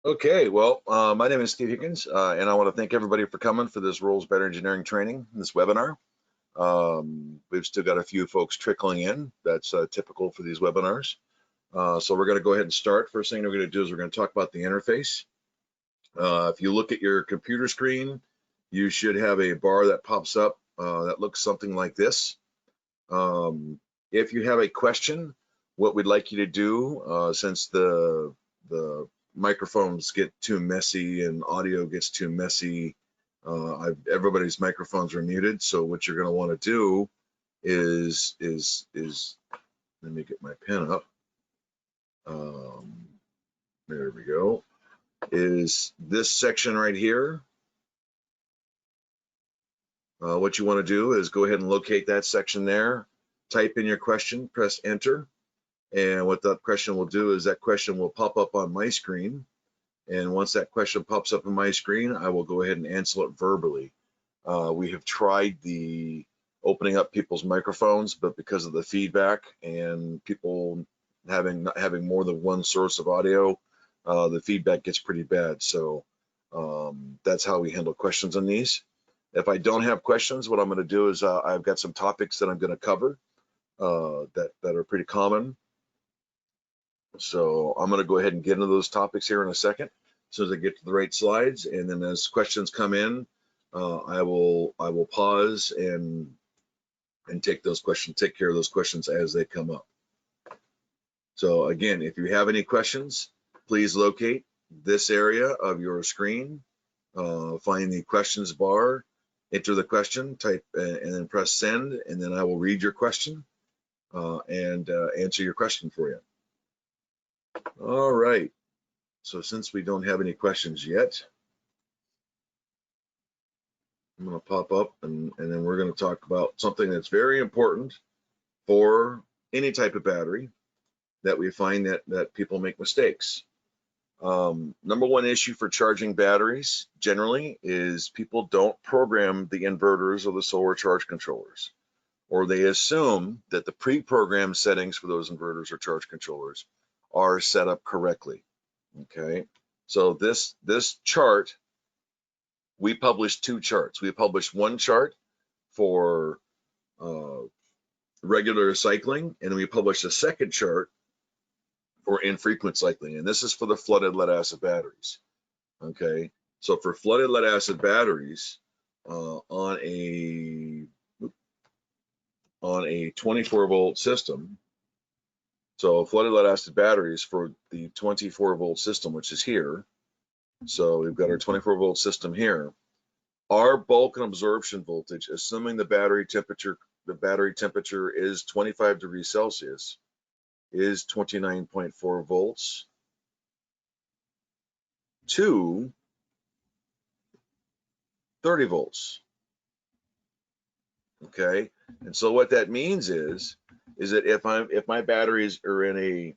Okay, well, my name is Steve Higgins, and I want to thank everybody for coming for this Rolls Battery Engineering training, this webinar. We've still got a few folks trickling in. That's typical for these webinars. So we're going to go ahead and start. First thing we're going to do is we're going to talk about the interface. If you look at your computer screen, you should have a bar that pops up that looks something like this. If you have a question, what we'd like you to do, since the microphones get too messy and audio gets too messy, everybody's microphones are muted. So what you're going to want to do is let me get my pen up. There we go. Is this section right here. What you want to do is go ahead and locate that section there, type in your question, press enter. And what that question will do is that question will pop up on my screen. And once that question pops up on my screen, I will go ahead and answer it verbally. We have tried the opening up people's microphones, but because of the feedback and people not having more than one source of audio, the feedback gets pretty bad. So that's how we handle questions on these. If I don't have questions, what I'm going to do is I've got some topics that I'm going to cover that are pretty common. So I'm going to go ahead and get into those topics here in a second, as soon as I get to the right slides. And then as questions come in, I will pause and take care of those questions as they come up. So again, if you have any questions, please locate this area of your screen, find the questions bar, enter the question, type, and then press send, and then I will read your question and answer your question for you. All right. So since we don't have any questions yet, I'm going to pop up and then we're going to talk about something that's very important for any type of battery that we find that people make mistakes. Number one issue for charging batteries generally is people don't program the inverters or the solar charge controllers, or they assume that the pre-programmed settings for those inverters or charge controllers are set up correctly. Okay, so this chart, we published two charts. We published one chart for regular cycling, and we published a second chart for infrequent cycling, and this is for the flooded lead acid batteries. Okay, so for flooded lead acid batteries on a 24-volt system, so flooded lead acid batteries for the 24-volt system, which is here. So we've got our 24-volt system here. Our bulk and absorption voltage, assuming the battery temperature is 25 degrees Celsius, is 29.4 volts to 30 volts. Okay, and so what that means is that if my batteries are in a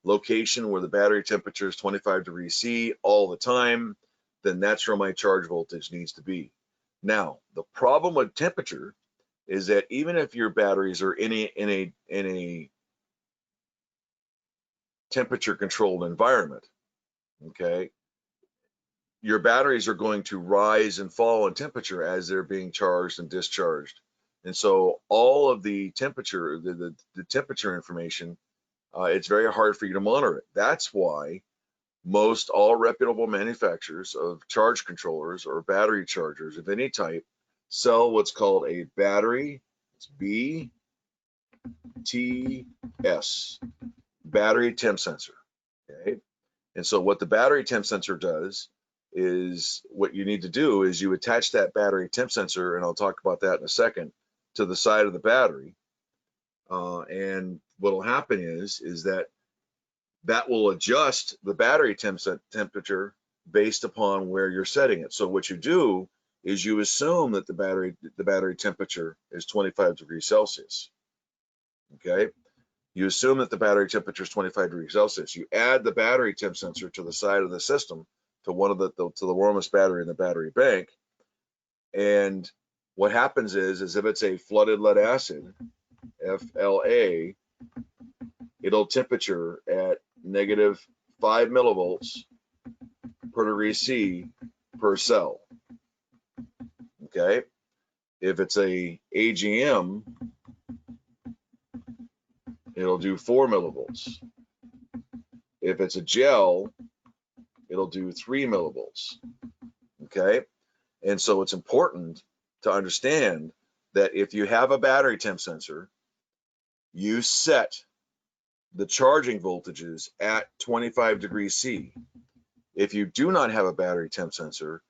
location where the battery temperature is 25 degrees C all the time, then that's where my charge voltage needs to be. Now, the problem with temperature is that even if your batteries are in a temperature controlled environment, okay, your batteries are going to rise and fall in temperature as they're being charged and discharged. And so all of the temperature, the temperature information, it's very hard for you to monitor it. That's why most all reputable manufacturers of charge controllers or battery chargers of any type sell what's called a battery, it's BTS, battery temp sensor. Okay, and so what the battery temp sensor does is, what you need to do is you attach that battery temp sensor, and I'll talk about that in a second, to the side of the battery. And what will happen is that will adjust the battery temperature based upon where you're setting it. So what you do is you assume that the battery temperature is 25 degrees Celsius. Okay, you assume that the battery temperature is 25 degrees Celsius. You add the battery temp sensor to the side of the system, to the warmest battery in the battery bank, and what happens is if it's a flooded lead acid, FLA, it'll temperature at -5 millivolts per degree C per cell. Okay. If it's a AGM, it'll do 4 millivolts. If it's a gel, it'll do 3 millivolts. Okay. And so it's important to understand that if you have a battery temp sensor, you set the charging voltages at 25 degrees C. If you do not have a battery temp sensor,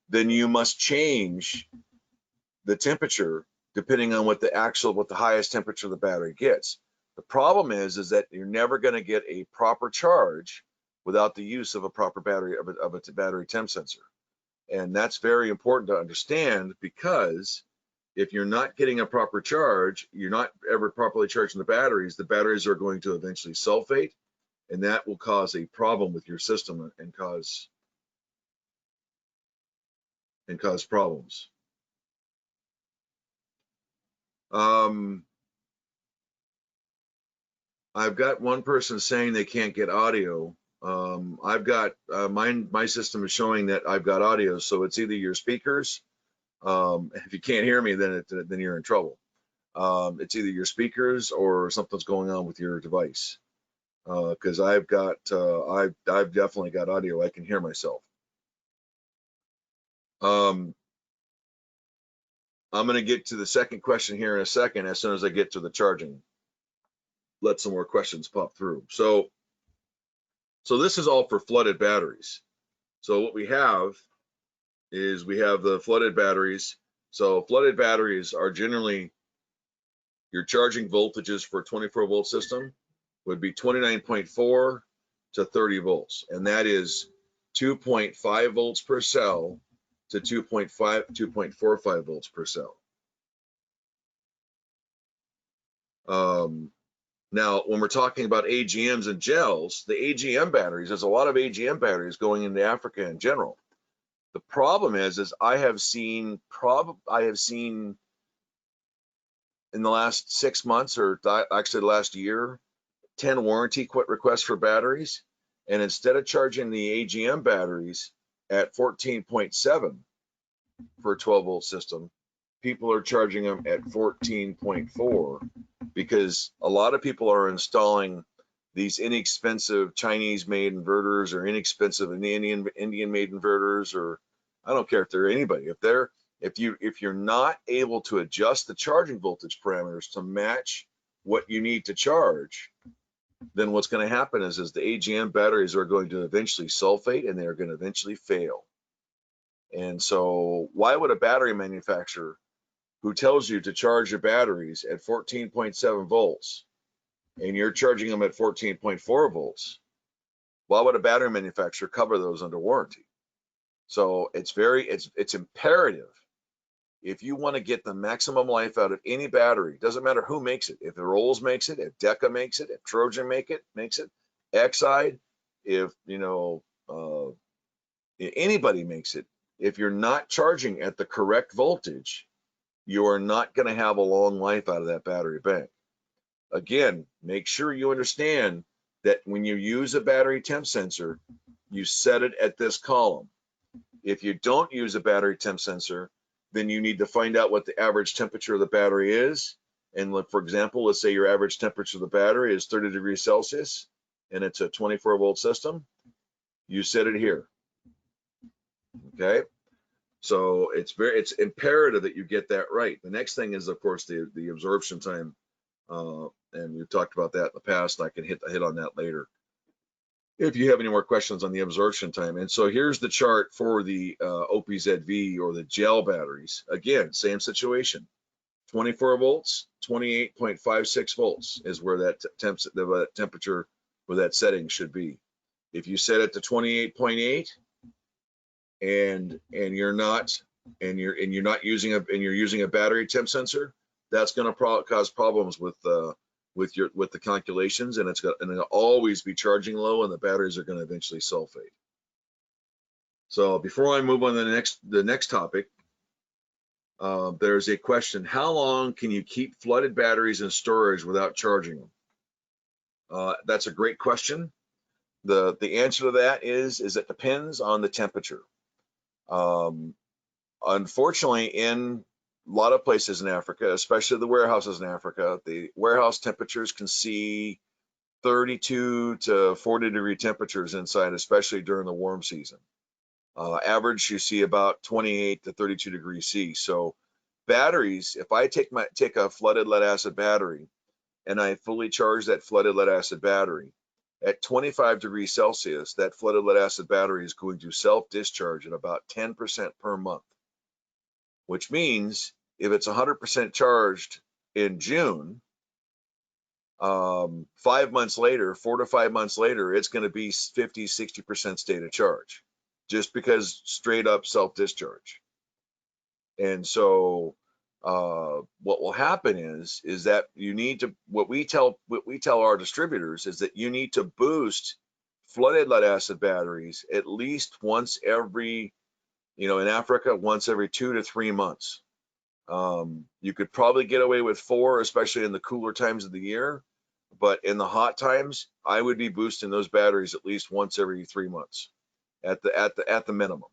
then you must change the temperature depending on what the highest temperature the battery gets. The problem is that you're never going to get a proper charge without the use of a proper battery of a battery temp sensor. And that's very important to understand, because if you're not getting a proper charge, you're not ever properly charging the batteries are going to eventually sulfate, and that will cause a problem with your system and cause problems. I've got one person saying they can't get audio. I've got my system is showing that I've got audio, so it's either your speakers. If you can't hear me, then you're in trouble. It's either your speakers or something's going on with your device. Because I've definitely got audio. I can hear myself. I'm going to get to the second question here in a second, as soon as I get to the charging. Let some more questions pop through. So this is all for flooded batteries. So what we have is we have the flooded batteries. So flooded batteries are generally, your charging voltages for a 24-volt system would be 29.4 to 30 volts, and that is 2.5 volts per cell to 2.45 volts per cell. Now, when we're talking about AGMs and gels, the AGM batteries, there's a lot of AGM batteries going into Africa in general. The problem is I have seen in the last 6 months, or actually the last year, 10 warranty requests for batteries, and instead of charging the AGM batteries at 14.7 for a 12-volt system, people are charging them at 14.4, because a lot of people are installing these inexpensive Chinese-made inverters or inexpensive Indian-made inverters, or I don't care if they're anybody. If you're not able to adjust the charging voltage parameters to match what you need to charge, then what's going to happen is the AGM batteries are going to eventually sulfate, and they're going to eventually fail. And so why would a battery manufacturer who tells you to charge your batteries at 14.7 volts and you're charging them at 14.4 volts, why would a battery manufacturer cover those under warranty? So it's imperative, if you want to get the maximum life out of any battery, doesn't matter who makes it, if Rolls makes it, if Deca makes it, if Trojan makes it, Exide, if anybody makes it, if you're not charging at the correct voltage, you are not going to have a long life out of that battery bank. Again, make sure you understand that when you use a battery temp sensor, you set it at this column. If you don't use a battery temp sensor, then you need to find out what the average temperature of the battery is. And for example, let's say your average temperature of the battery is 30 degrees Celsius and it's a 24-volt system. You set it here. Okay. So it's imperative that you get that right. The next thing is, of course, the absorption time, and we've talked about that in the past. I can hit on that later if you have any more questions on the absorption time. And so here's the chart for the OPZV or the gel batteries. Again, same situation. 24 volts, 28.56 volts is where that temperature, where that setting should be. If you set it to 28.8 and you're using a battery temp sensor, that's going to cause problems with the calculations, and it'll always be charging low, and the batteries are going to eventually sulfate. So before I move on to the next topic, there's a question: how long can you keep flooded batteries in storage without charging them? That's a great question. The answer to that is it depends on the temperature. Unfortunately, in a lot of places in Africa, especially the warehouses in Africa, the warehouse temperatures can see 32 to 40-degree temperatures inside, especially during the warm season. Average, you see about 28 to 32 degrees C. So batteries, if I take a flooded lead acid battery and I fully charge that flooded lead acid battery at 25 degrees Celsius, that flooded lead acid battery is going to self-discharge at about 10% per month, which means if it's 100% charged in June, 5 months later, 4 to 5 months later, it's going to be 50, 60% state of charge, just because straight up self-discharge. And so what will happen is that you need to, what we tell our distributors is that you need to boost flooded lead acid batteries at least once every, in Africa, once every 2 to 3 months. You could probably get away with 4, especially in the cooler times of the year, but in the hot times, I would be boosting those batteries at least once every 3 months at the minimum.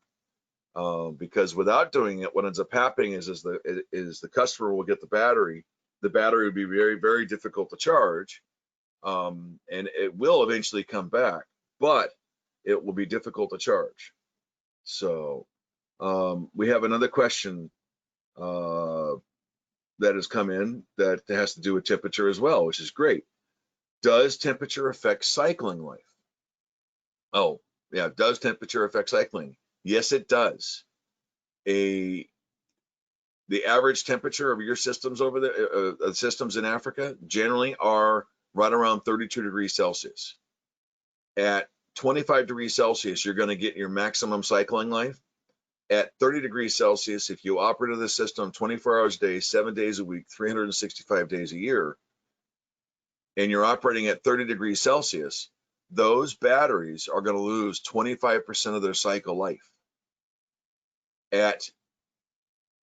Because without doing it, what ends up happening is the customer will get the battery would be very, very difficult to charge, and it will eventually come back, but it will be difficult to charge. So we have another question that has come in that has to do with temperature as well, which is great. Does temperature affect cycling life? Oh, yeah. Does temperature affect cycling? Yes, it does. The average temperature of your systems over there, systems in Africa, generally are right around 32 degrees Celsius. At 25 degrees Celsius, you're going to get your maximum cycling life. At 30 degrees Celsius, if you operate the system 24 hours a day, 7 days a week, 365 days a year, and you're operating at 30 degrees Celsius, those batteries are going to lose 25% of their cycle life. At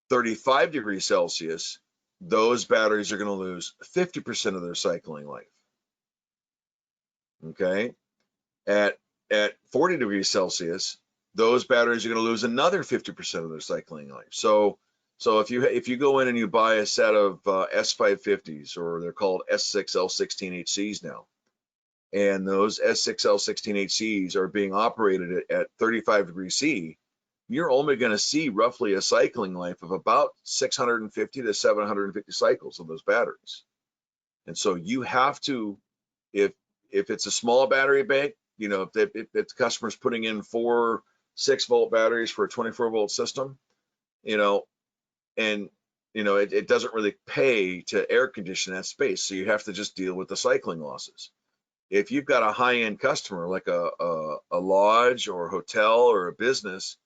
35 degrees Celsius, those batteries are going to lose 50% of their cycling life. Okay. At 40 degrees Celsius, those batteries are going to lose another 50% of their cycling life. So if you go in and you buy a set of S550s, or they're called S6L16HCs now, and those S6L16HCs are being operated at 35 degrees C, you're only going to see roughly a cycling life of about 650 to 750 cycles of those batteries. And so you have to, if it's a small battery bank, if the customer's putting in 4 6-volt batteries for a 24-volt system, and it doesn't really pay to air condition that space, so you have to just deal with the cycling losses. If you've got a high-end customer like a lodge or a hotel or a business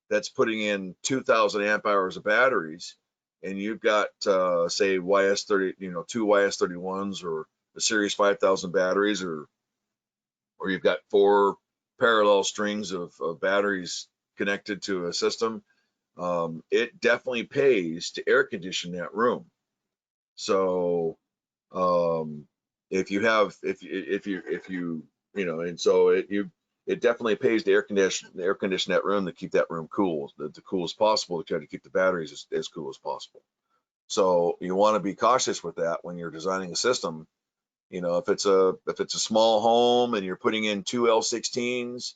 that's putting in 2,000 amp hours of batteries, and you've got say YS30, 2 YS31s or a Series 5000 batteries, or you've got 4 parallel strings of batteries connected to a system, it definitely pays to air condition that room. So if you it definitely pays to air condition that room, to keep that room cool, the cool as possible, to try to keep the batteries as cool as possible. So you want to be cautious with that when you're designing a system. If it's a small home and you're putting in 2 L16s,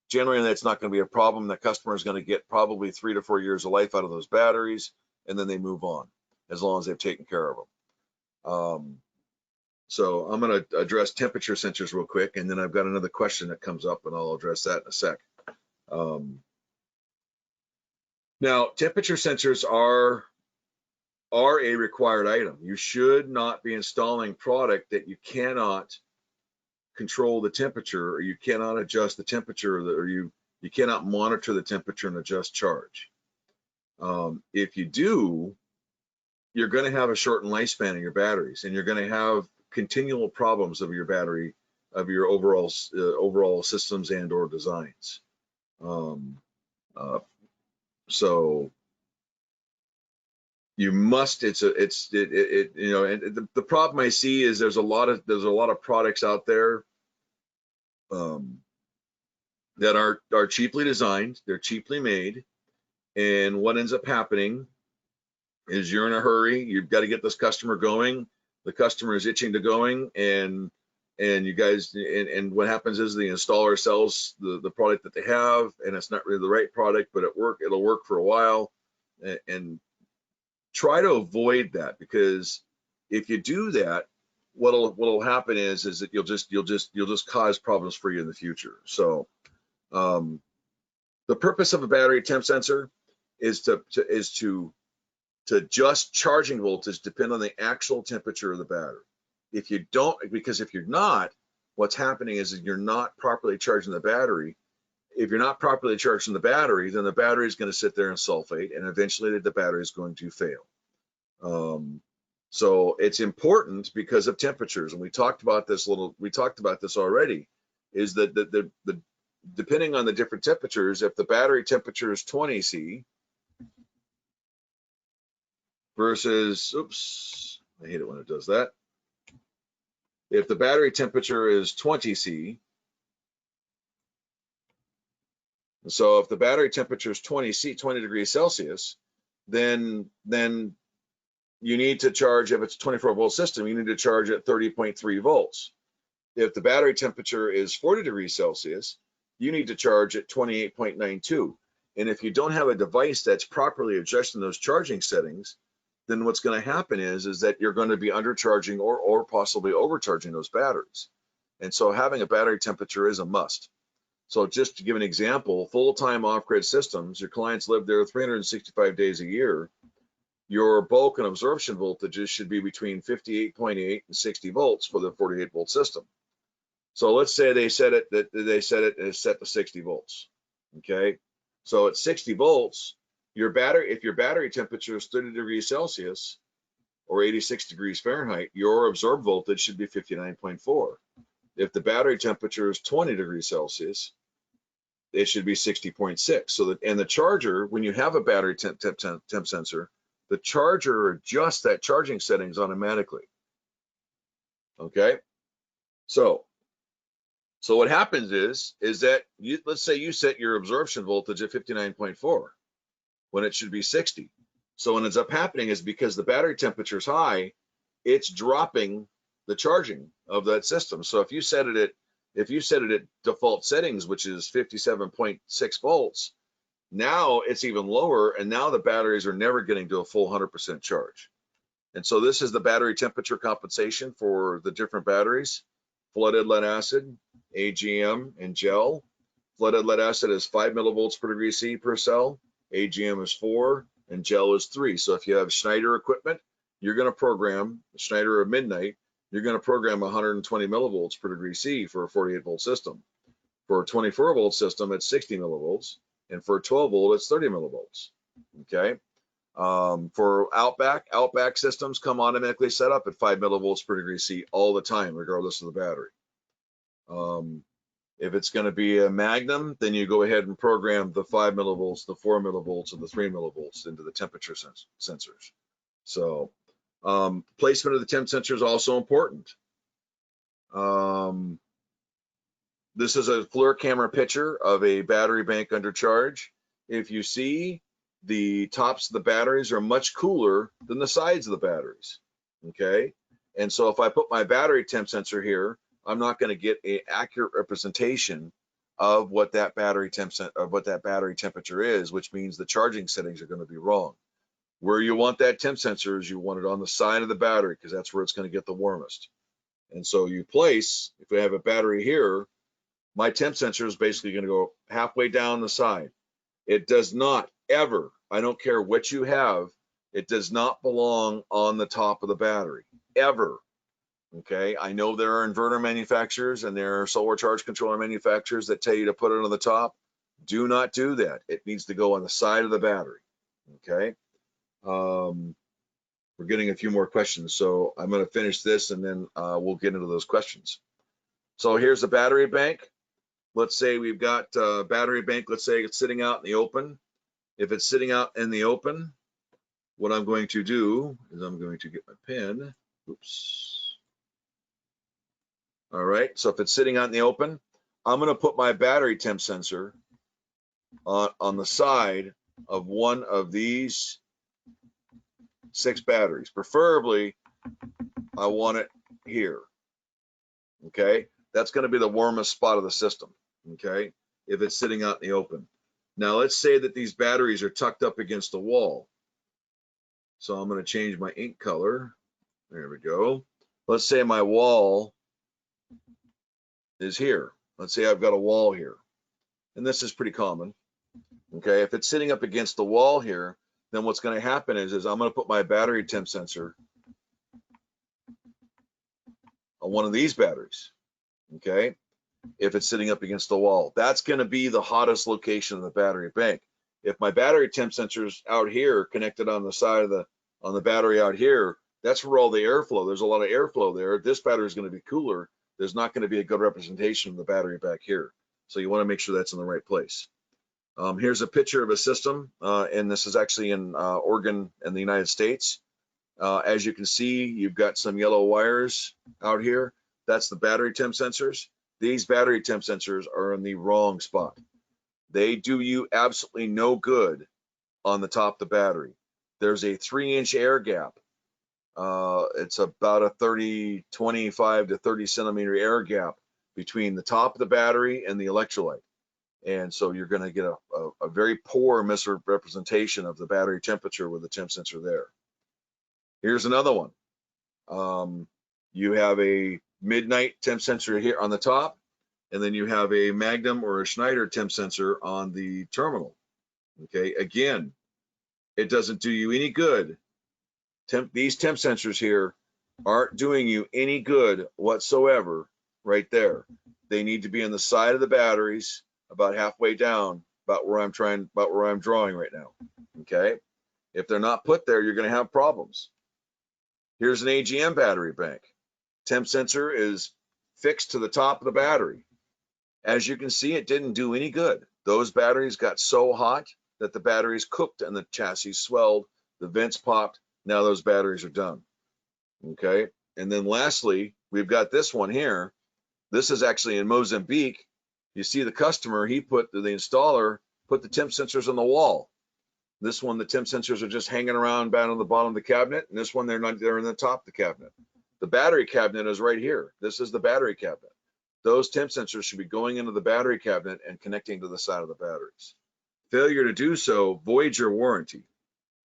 generally that's not going to be a problem. The customer is going to get probably 3 to 4 years of life out of those batteries, and then they move on, as long as they've taken care of them. So I'm going to address temperature sensors real quick, and then I've got another question that comes up, and I'll address that in a sec. Now, temperature sensors are a required item. You should not be installing product that you cannot control the temperature, or you cannot adjust the temperature, or you cannot monitor the temperature and adjust charge. If you do, you're going to have a shortened lifespan of your batteries, and you're going to have continual problems of your battery, of your overall systems and or designs. So you must, and the problem I see is there's a lot of products out there that are cheaply designed, they're cheaply made, and what ends up happening is you're in a hurry, you've got to get this customer going, the customer is itching to going, and you guys, and what happens is the installer sells the product that they have, and it's not really the right product, but it'll work for a while, and try to avoid that, because if you do that, what'll happen is that you'll just cause problems for you in the future. So the purpose of a battery temp sensor is to adjust charging voltage depend on the actual temperature of the battery. If you don't, because if you're not, what's happening is that you're not properly charging the battery. If you're not properly charging the battery, then the battery is going to sit there and sulfate, and eventually the battery is going to fail. So it's important because of temperatures, and we talked about this already, is that the depending on the different temperatures, if the battery temperature is 20 C versus, oops, I hate it when it does that. If the battery temperature is 20 C, so if the battery temperature is 20 degrees Celsius, then you need to charge, if it's a 24-volt system, you need to charge at 30.3 volts. If the battery temperature is 40 degrees Celsius, you need to charge at 28.92. And if you don't have a device that's properly adjusting those charging settings, then what's going to happen is that you're going to be undercharging or possibly overcharging those batteries. And so having a battery temperature is a must. So just to give an example, full-time off-grid systems, your clients live there 365 days a year. Your bulk and absorption voltages should be between 58.8 and 60 volts for the 48-volt system. So let's say they set it is set to 60 volts. Okay, so at 60 volts, if your battery temperature is 30 degrees Celsius or 86 degrees Fahrenheit, your absorbed voltage should be 59.4. If the battery temperature is 20 degrees Celsius, it should be 60.6. So that, and the charger, when you have a battery temp sensor, the charger adjusts that charging settings automatically. Okay, so what happens is that let's say you set your absorption voltage at 59.4 when it should be 60. So what ends up happening is because the battery temperature is high, it's dropping the charging of that system. So if you set it at default settings, which is 57.6 volts, now it's even lower, and now the batteries are never getting to a full 100% charge. And so this is the battery temperature compensation for the different batteries: flooded lead acid, AGM, and gel. Flooded lead acid is 5 millivolts per degree C per cell, AGM is 4, and gel is 3. So if you have Schneider equipment, you're going to program Schneider of Midnight, you're going to program 120 millivolts per degree C for a 48-volt system. For a 24-volt system, it's 60 millivolts, and for a 12-volt, it's 30 millivolts. Okay. For Outback systems come automatically set up at 5 millivolts per degree C all the time, regardless of the battery. If it's going to be a Magnum, then you go ahead and program the 5 millivolts, the 4 millivolts, and the 3 millivolts into the temperature sensors. So placement of the temp sensor is also important. This is a FLIR camera picture of a battery bank under charge. If you see, the tops of the batteries are much cooler than the sides of the batteries. Okay, and so if I put my battery temp sensor here, I'm not going to get an accurate representation of what that battery temperature is, which means the charging settings are going to be wrong. Where you want that temp sensor is you want it on the side of the battery, because that's where it's going to get the warmest. And so you place, if we have a battery here, my temp sensor is basically going to go halfway down the side. It does not ever, I don't care what you have, it does not belong on the top of the battery, ever. Okay, I know there are inverter manufacturers and there are solar charge controller manufacturers that tell you to put it on the top. Do not do that. It needs to go on the side of the battery. Okay, we're getting a few more questions, so I'm going to finish this and then we'll get into those questions. So here's the battery bank. Let's say we've got a battery bank, let's say it's sitting out in the open. If it's sitting out in the open, what I'm going to do is I'm going to get my pen. Oops. All right, so if it's sitting out in the open, I'm going to put my battery temp sensor on the side of one of these 6 batteries. Preferably, I want it here. Okay, that's going to be the warmest spot of the system. Okay, if it's sitting out in the open. Now let's say that these batteries are tucked up against the wall. So I'm going to change my ink color. There we go. Let's say my wall is here. Let's say I've got a wall here. And this is pretty common. Okay, if it's sitting up against the wall here, then what's going to happen is I'm going to put my battery temp sensor on one of these batteries. Okay, if it's sitting up against the wall, that's going to be the hottest location of the battery bank. If my battery temp sensor's out here connected on the side of the battery out here, that's where all the airflow, there's a lot of airflow there. This battery is going to be cooler. There's not going to be a good representation of the battery back here. So you want to make sure that's in the right place. Here's a picture of a system, and this is actually in Oregon in the United States. As you can see, you've got some yellow wires out here. That's the battery temp sensors. These battery temp sensors are in the wrong spot. They do you absolutely no good on the top of the battery. There's a 3-inch air gap. It's about a 25 to 30 centimeter air gap between the top of the battery and the electrolyte. And so you're going to get a very poor misrepresentation of the battery temperature with the temp sensor there. Here's another one. You have a midnight temp sensor here on the top, and then you have a Magnum or a Schneider temp sensor on the terminal. Okay, again, it doesn't do you any good. These temp sensors here aren't doing you any good whatsoever right there. They need to be on the side of the batteries, about halfway down, about where I'm drawing right now. Okay, if they're not put there, you're going to have problems. Here's an AGM battery bank. Temp sensor is fixed to the top of the battery. As you can see, it didn't do any good. Those batteries got so hot that the batteries cooked and the chassis swelled, the vents popped. Now those batteries are done. Okay, and then lastly, we've got this one here. This is actually in Mozambique. You see the customer, the installer put the temp sensors on the wall. This one, the temp sensors are just hanging around down on the bottom of the cabinet, and this one, they're in the top of the cabinet. The battery cabinet is right here. This is the battery cabinet. Those temp sensors should be going into the battery cabinet and connecting to the side of the batteries. Failure to do so voids your warranty,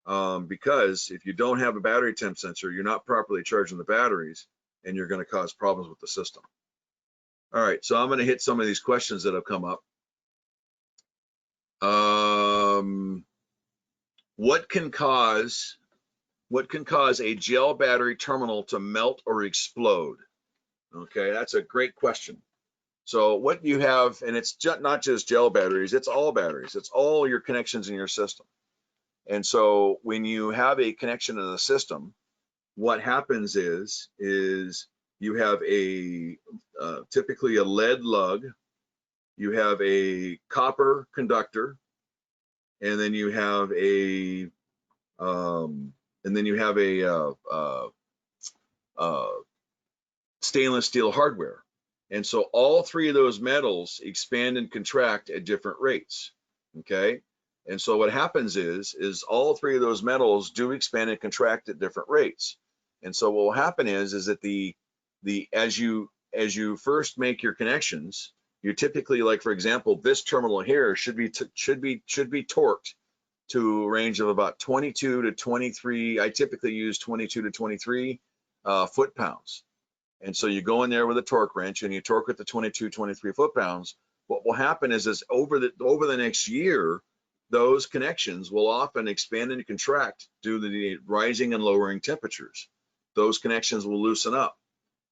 because if you don't have a battery temp sensor, you're not properly charging the batteries, and you're going to cause problems with the system. All right, so I'm going to hit some of these questions that have come up. What can cause a gel battery terminal to melt or explode? Okay, that's a great question. So what you have, and it's not just gel batteries, it's all batteries. It's all your connections in your system. And so when you have a connection in the system, what happens is you have typically a lead lug, you have a copper conductor, and then you have a stainless steel hardware. And so all 3 of those metals expand and contract at different rates. Okay, and so what happens is all 3 of those metals do expand and contract at different rates. And so what will happen is that as you first make your connections, you typically, like for example, this terminal here should be torqued to a range of about 22 to 23. I typically use 22 to 23 foot-pounds. And so you go in there with a torque wrench and you torque at the 22, 23 foot-pounds. What will happen is over the next year, those connections will often expand and contract due to the rising and lowering temperatures. Those connections will loosen up.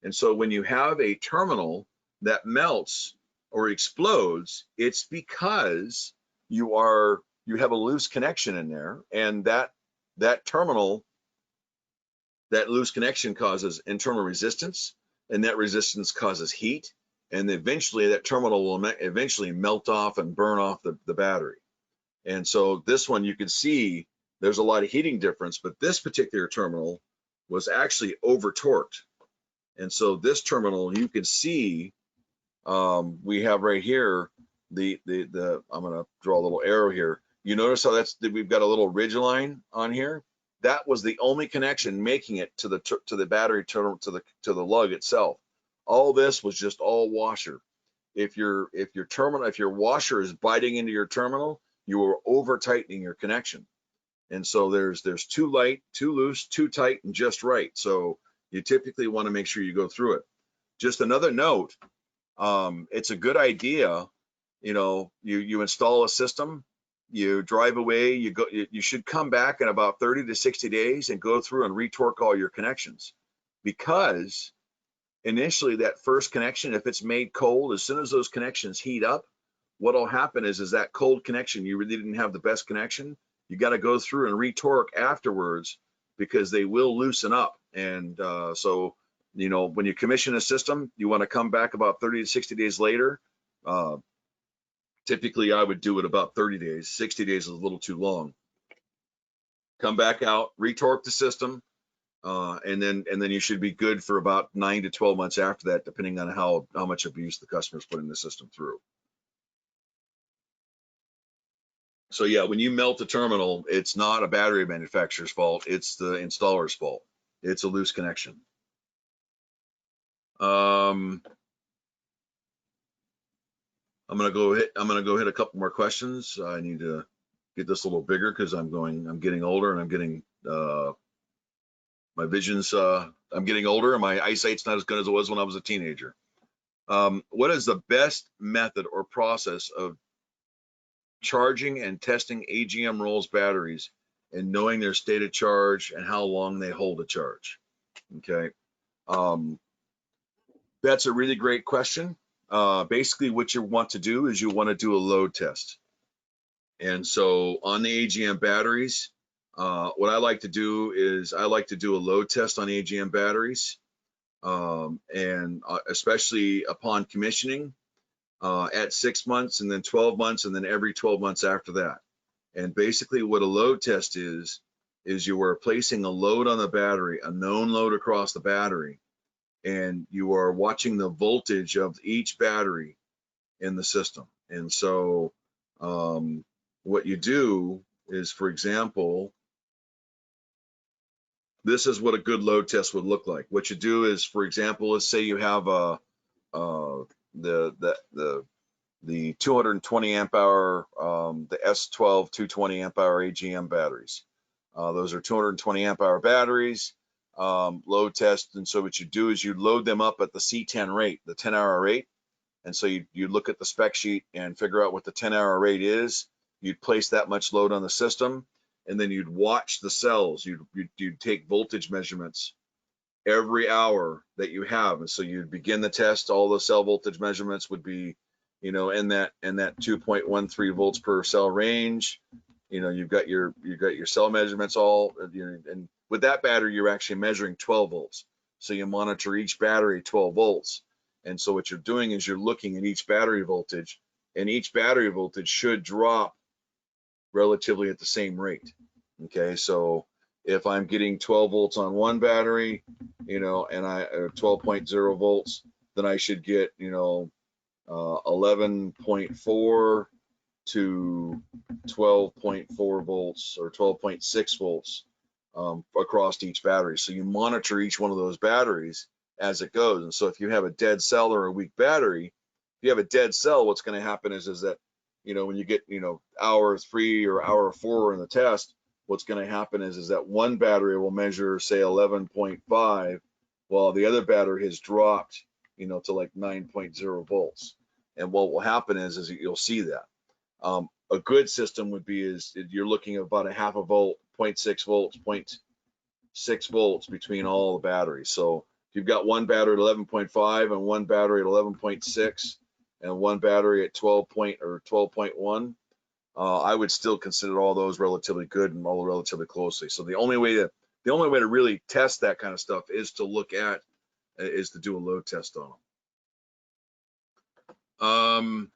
And so when you have a terminal that melts or explodes, it's because you have a loose connection in there, and that terminal, that loose connection causes internal resistance, and that resistance causes heat, and eventually that terminal will eventually melt off and burn off the battery. And so this one, you can see there's a lot of heating difference, but this particular terminal was actually over torqued. And so this terminal, you can see we have right here the I'm going to draw a little arrow here. You notice how we've got a little ridge line on here. That was the only connection making it to the battery terminal, to the lug itself. All this was just all washer. If your washer is biting into your terminal, you are over tightening your connection. And so there's too light, too loose, too tight, and just right. So you typically want to make sure you go through it. Just another note, it's a good idea, you install a system, you drive away, you should come back in about 30 to 60 days and go through and retorque all your connections, because initially that first connection, if it's made cold, as soon as those connections heat up, what'll happen is that cold connection, you really didn't have the best connection. You got to go through and retorque afterwards, because they will loosen up. And so, when you commission a system, you want to come back about 30 to 60 days later. Typically, I would do it about 30 days. 60 days is a little too long. Come back out, retorque the system, and then you should be good for about 9 to 12 months after that, depending on how much abuse the customer's putting the system through. So yeah, when you melt the terminal, it's not a battery manufacturer's fault, it's the installer's fault. It's a loose connection. I'm gonna go hit a couple more questions. I need to get this a little bigger because I'm getting older, and I'm getting my vision's I'm getting older, and my eyesight's not as good as it was when I was a teenager. What is the best method or process of charging and testing AGM rolls batteries and knowing their state of charge and how long they hold a charge? Okay. That's a really great question. Basically what you want to do is you want to do a load test. And so on the AGM batteries, what I like to do is I like to do a load test on AGM batteries, and especially upon commissioning, at 6 months, and then 12 months, and then every 12 months after that. And basically what a load test is you are placing a load on the battery, a known load across the battery, and you are watching the voltage of each battery in the system. And so what you do is, for example, this is what a good load test would look like. What you do is, for example, let's say you have the 220 amp hour, the S12 220 amp hour AGM batteries. Those are 220 amp hour batteries, load test. And so what you do is you load them up at the C10 rate, the 10-hour rate. And so you look at the spec sheet and figure out what the 10-hour rate is. You'd place that much load on the system, and then you'd watch the cells. You'd take voltage measurements every hour that you have. And so you'd begin the test. All the cell voltage measurements would be, in that 2.13 volts per cell range. You've got your cell measurements all, and with that battery, you're actually measuring 12 volts. So you monitor each battery 12 volts. And so what you're doing is you're looking at each battery voltage, and each battery voltage should drop relatively at the same rate. Okay, so if I'm getting 12 volts on one battery, and I 12.0 volts, then I should get 11.4 to 12.4 volts or 12.6 volts across each battery. So you monitor each one of those batteries as it goes. And so if you have a dead cell or a weak battery, if you have a dead cell, what's going to happen is that when you get hour 3 or hour 4 in the test, what's going to happen is that one battery will measure, say, 11.5, while the other battery has dropped to like 9.0 volts. And what will happen is you'll see that. A good system would be you're looking at about a half a volt, 0.6 volts, 0.6 volts between all the batteries. So if you've got one battery at 11.5 and one battery at 11.6 and one battery at 12.1, I would still consider all those relatively good and all relatively closely. So the only way to really test that kind of stuff is to do a load test on them.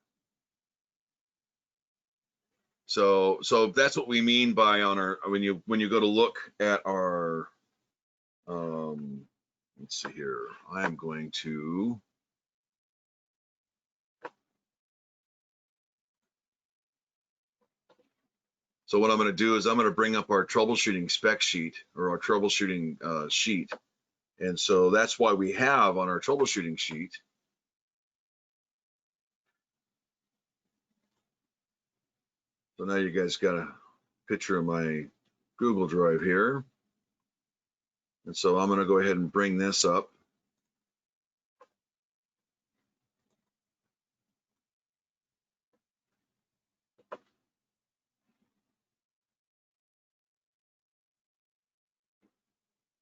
So that's what we mean by when you go to look at our, let's see here, I am going to So what I'm going to do is I'm going to bring up our troubleshooting spec sheet, or our troubleshooting sheet. And so that's why we have on our troubleshooting sheet, so now you guys got a picture of my Google Drive here. And so I'm going to go ahead and bring this up.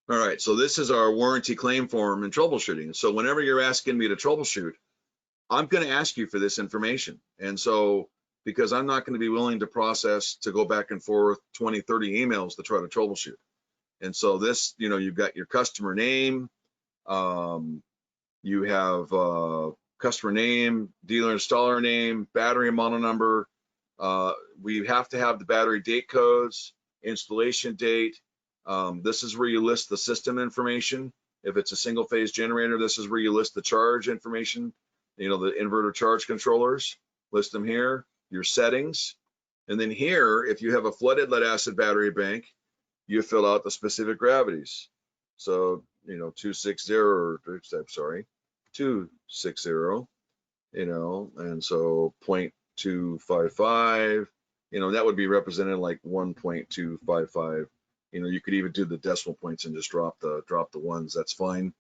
All right, so this is our warranty claim form and troubleshooting. So whenever you're asking me to troubleshoot, I'm going to ask you for this information. And so, because I'm not going to be willing to process to go back and forth 20, 30 emails to try to troubleshoot. And so this, you know, you've got your customer name, you have customer name, dealer installer name, battery model number. We have to have the battery date codes, installation date. This is where you list the system information. If it's a single phase generator, this is where you list the charge information. You know, the inverter charge controllers, list them here, your settings. And then here, if you have a flooded lead acid battery bank, you fill out the specific gravities. So, you know, 260, or I'm sorry, 260, you know, and so 0.255, you know, that would be represented like 1.255. You know, you could even do the decimal points and just drop the ones. That's fine.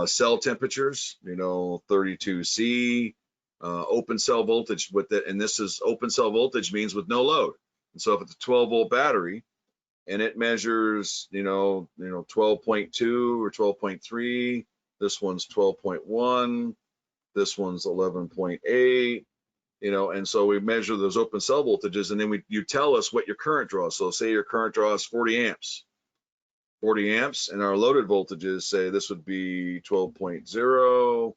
Cell temperatures, you know, 32C, open cell voltage with it, and this is open cell voltage means with no load. And so if it's a 12-volt battery and it measures, you know, 12.2 or 12.3, this one's 12.1, this one's 11.8, you know, and so we measure those open cell voltages, and then you tell us what your current draw. So say your current draw is 40 amps. 40 amps, and our loaded voltages, say this would be 12.0,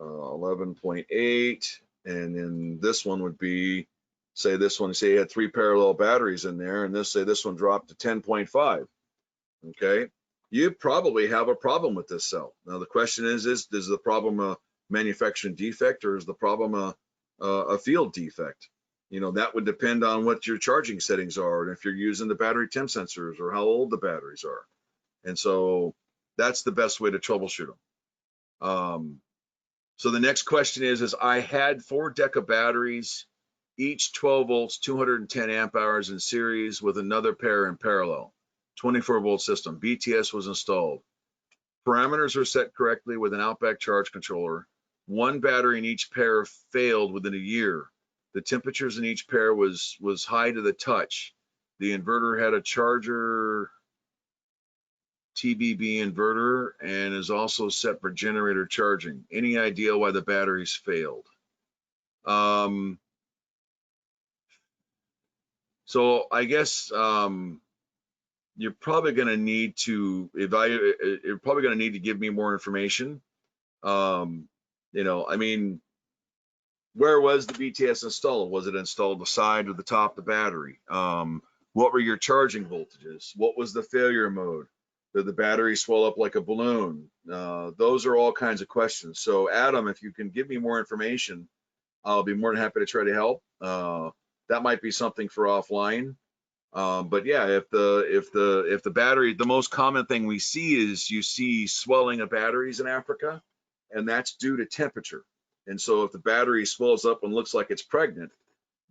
11.8, and then this one would be, say this one, say you had 3 parallel batteries in there, and this one dropped to 10.5. Okay, you probably have a problem with this cell. Now the question is the problem a manufacturing defect, or is the problem a field defect? You know, that would depend on what your charging settings are, and if you're using the battery temp sensors, or how old the batteries are. And so that's the best way to troubleshoot them. So the next question is I had 4 Deca batteries, each 12 volts, 210 amp hours in series with another pair in parallel, 24 volt system. BTS was installed. Parameters were set correctly with an Outback charge controller. 1 battery in each pair failed within a year. The temperatures in each pair was high to the touch. The inverter had a charger TBB inverter and is also set for generator charging. Any idea why the batteries failed? So I guess you're probably going to need to evaluate. You're probably going to need to give me more information. You know, I mean, where was the BTS installed? Was it installed the side or the top of the battery? What were your charging voltages? What was the failure mode? Did the battery swell up like a balloon? Those are all kinds of questions. So Adam, if you can give me more information, I'll be more than happy to try to help. That might be something for offline. But yeah, if the battery, the most common thing we see is you see swelling of batteries in Africa, and that's due to temperature. And so if the battery swells up and looks like it's pregnant,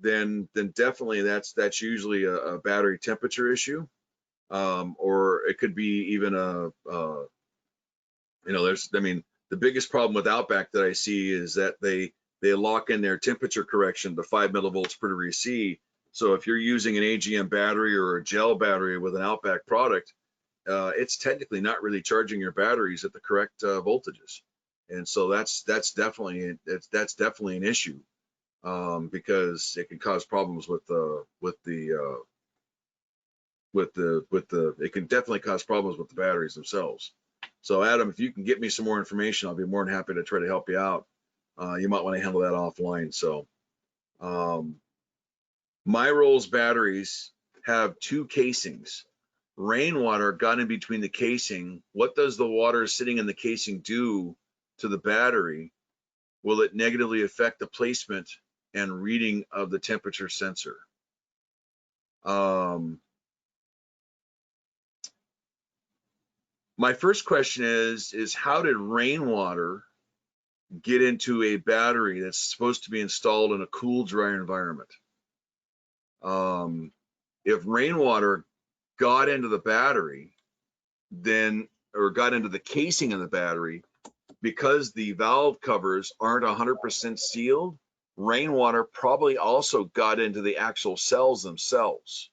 then definitely that's usually a battery temperature issue, or it could be even you know, I mean, the biggest problem with Outback that I see is that they lock in their temperature correction to 5 millivolts per degree C. So if you're using an AGM battery or a gel battery with an Outback product, it's technically not really charging your batteries at the correct voltages. And so that's definitely an issue, because it can cause problems it can definitely cause problems with the batteries themselves. So Adam, if you can get me some more information, I'll be more than happy to try to help you out. You might want to handle that offline. So Myrol's batteries have 2 casings. Rainwater got in between the casing. What does the water sitting in the casing do to the battery? Will it negatively affect the placement and reading of the temperature sensor. My first question is how did rainwater get into a battery that's supposed to be installed in a cool, dry environment? If rainwater got into the battery, then, or got into the casing of the battery, because the valve covers aren't 100% sealed, rainwater probably also got into the actual cells themselves.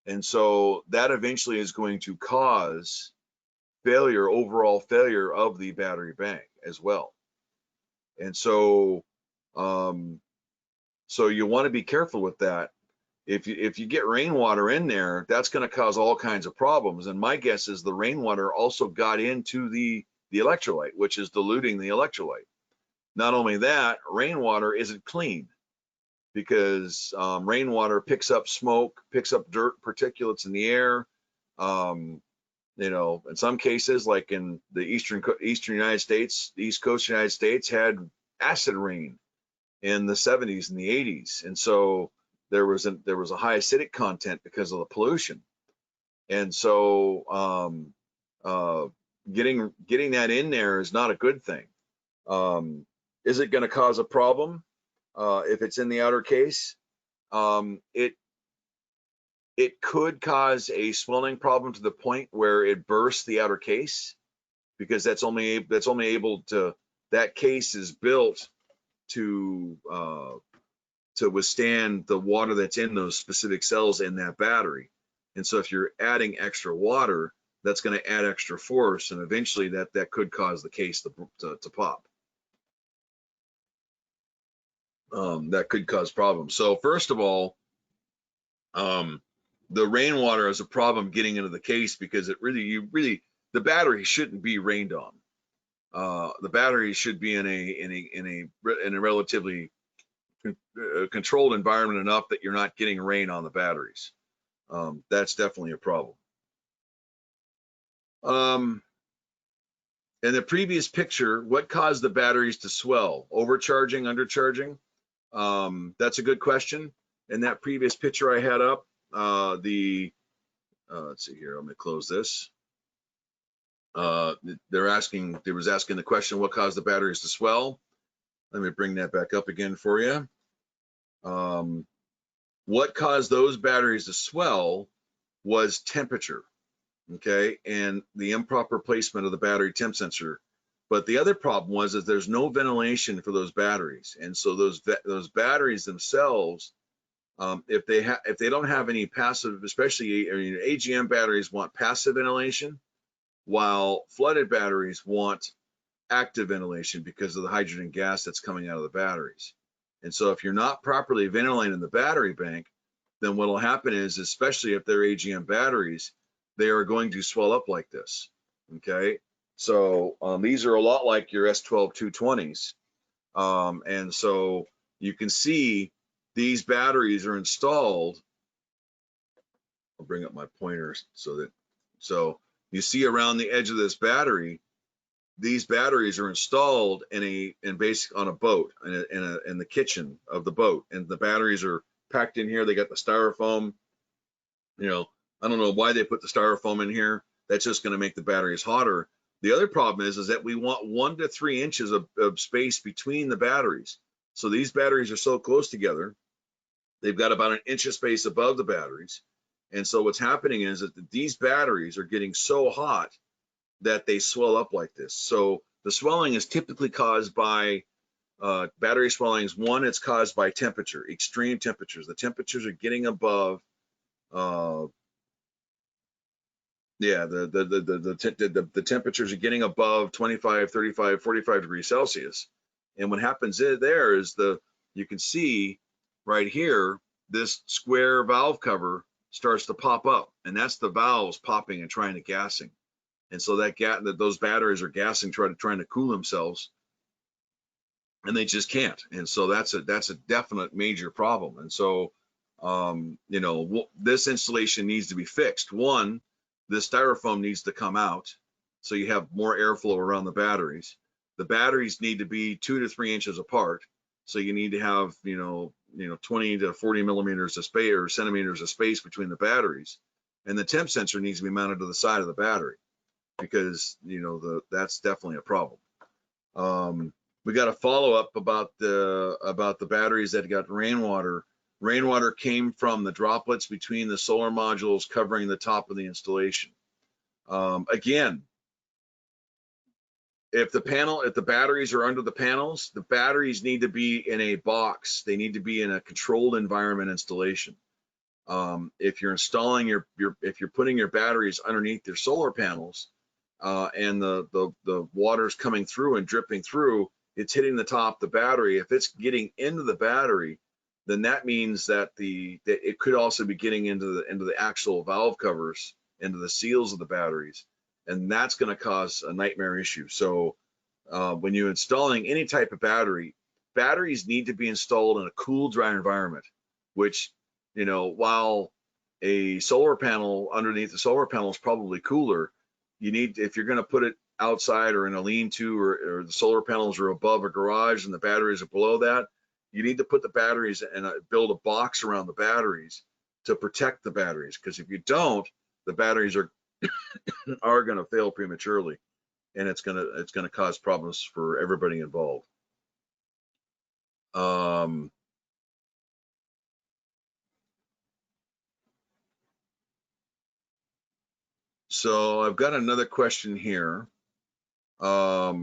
And so that eventually is going to cause failure, overall failure of the battery bank as well. And so, so you want to be careful with that. If you get rainwater in there, that's going to cause all kinds of problems. And my guess is the rainwater also got into the electrolyte, which is diluting the electrolyte. Not only that, rainwater isn't clean because rainwater picks up smoke, picks up dirt, particulates in the air. You know, in some cases, like in the eastern United States, the East Coast United States had acid rain in the 70s and the 80s, and so there was a high acidic content because of the pollution. And so getting that in there is not a good thing. Is it going to cause a problem if it's in the outer case? It could cause a swelling problem to the point where it bursts the outer case, because that's only able to, that case is built to withstand the water that's in those specific cells in that battery. And so if you're adding extra water, that's going to add extra force, and eventually that could cause the case to pop. That could cause problems. So first of all, the rainwater is a problem getting into the case, because it really the battery shouldn't be rained on. The battery should be in a relatively controlled environment enough that you're not getting rain on the batteries. That's definitely a problem. In the previous picture, what caused the batteries to swell? Overcharging, undercharging? That's a good question. In that previous picture I had up, let's see here, I'm going to close this. They was asking the question, what caused the batteries to swell? Let me bring that back up again for you. What caused those batteries to swell was temperature, okay, and the improper placement of the battery temp sensor. But the other problem was that there's no ventilation for those batteries, and so those batteries themselves, if they don't have any passive, especially AGM batteries want passive ventilation, while flooded batteries want active ventilation because of the hydrogen gas that's coming out of the batteries. And so if you're not properly ventilating the battery bank, then what will happen is, especially if they're AGM batteries, they are going to swell up like this, okay? So these are a lot like your S12 220s. And so you can see these batteries are installed. I'll bring up my pointers so you see around the edge of this battery, these batteries are installed on a boat, in the kitchen of the boat, and the batteries are packed in here. They got the styrofoam. You know, I don't know why they put the styrofoam in here. That's just going to make the batteries hotter. The other problem is that we want 1 to 3 inches of space between the batteries. So these batteries are so close together, they've got about 1 inch of space above the batteries. And so what's happening is that these batteries are getting so hot that they swell up like this. So the swelling is typically caused by battery swellings. One, it's caused by temperature, extreme temperatures. The temperatures are getting above, the temperatures are getting above 25, 35, 45 degrees Celsius. And what happens there is you can see right here, this square valve cover starts to pop up, and that's the valves popping and trying to gassing. And so those batteries are gassing, trying to cool themselves, and they just can't. And so that's a definite major problem. And so, you know, this installation needs to be fixed. One, this styrofoam needs to come out so you have more airflow around the batteries. The batteries need to be 2 to 3 inches apart So you need to have, 20 to 40 millimeters of space or centimeters of space between the batteries. And the temp sensor needs to be mounted to the side of the battery because, that's definitely a problem. We got a follow up about the batteries that got rainwater. Rainwater came from the droplets between the solar modules covering the top of the installation. Again, if the batteries are under the panels, the batteries need to be in a box. They need to be in a controlled environment installation. If you're installing if you're putting your batteries underneath your solar panels, and the water's coming through and dripping through, it's hitting the top of the battery. If it's getting into the battery, then that means that it could also be getting into the actual valve covers, into the seals of the batteries, and that's going to cause a nightmare issue. So when you're installing any type of battery, batteries need to be installed in a cool, dry environment, which, while a solar panel underneath the solar panel is probably cooler, if you're going to put it outside or in a lean-to, or the solar panels are above a garage and the batteries are below that, you need to put the batteries and build a box around the batteries to protect the batteries, because if you don't, the batteries are going to fail prematurely, and it's going to cause problems for everybody involved. So I've got another question here. At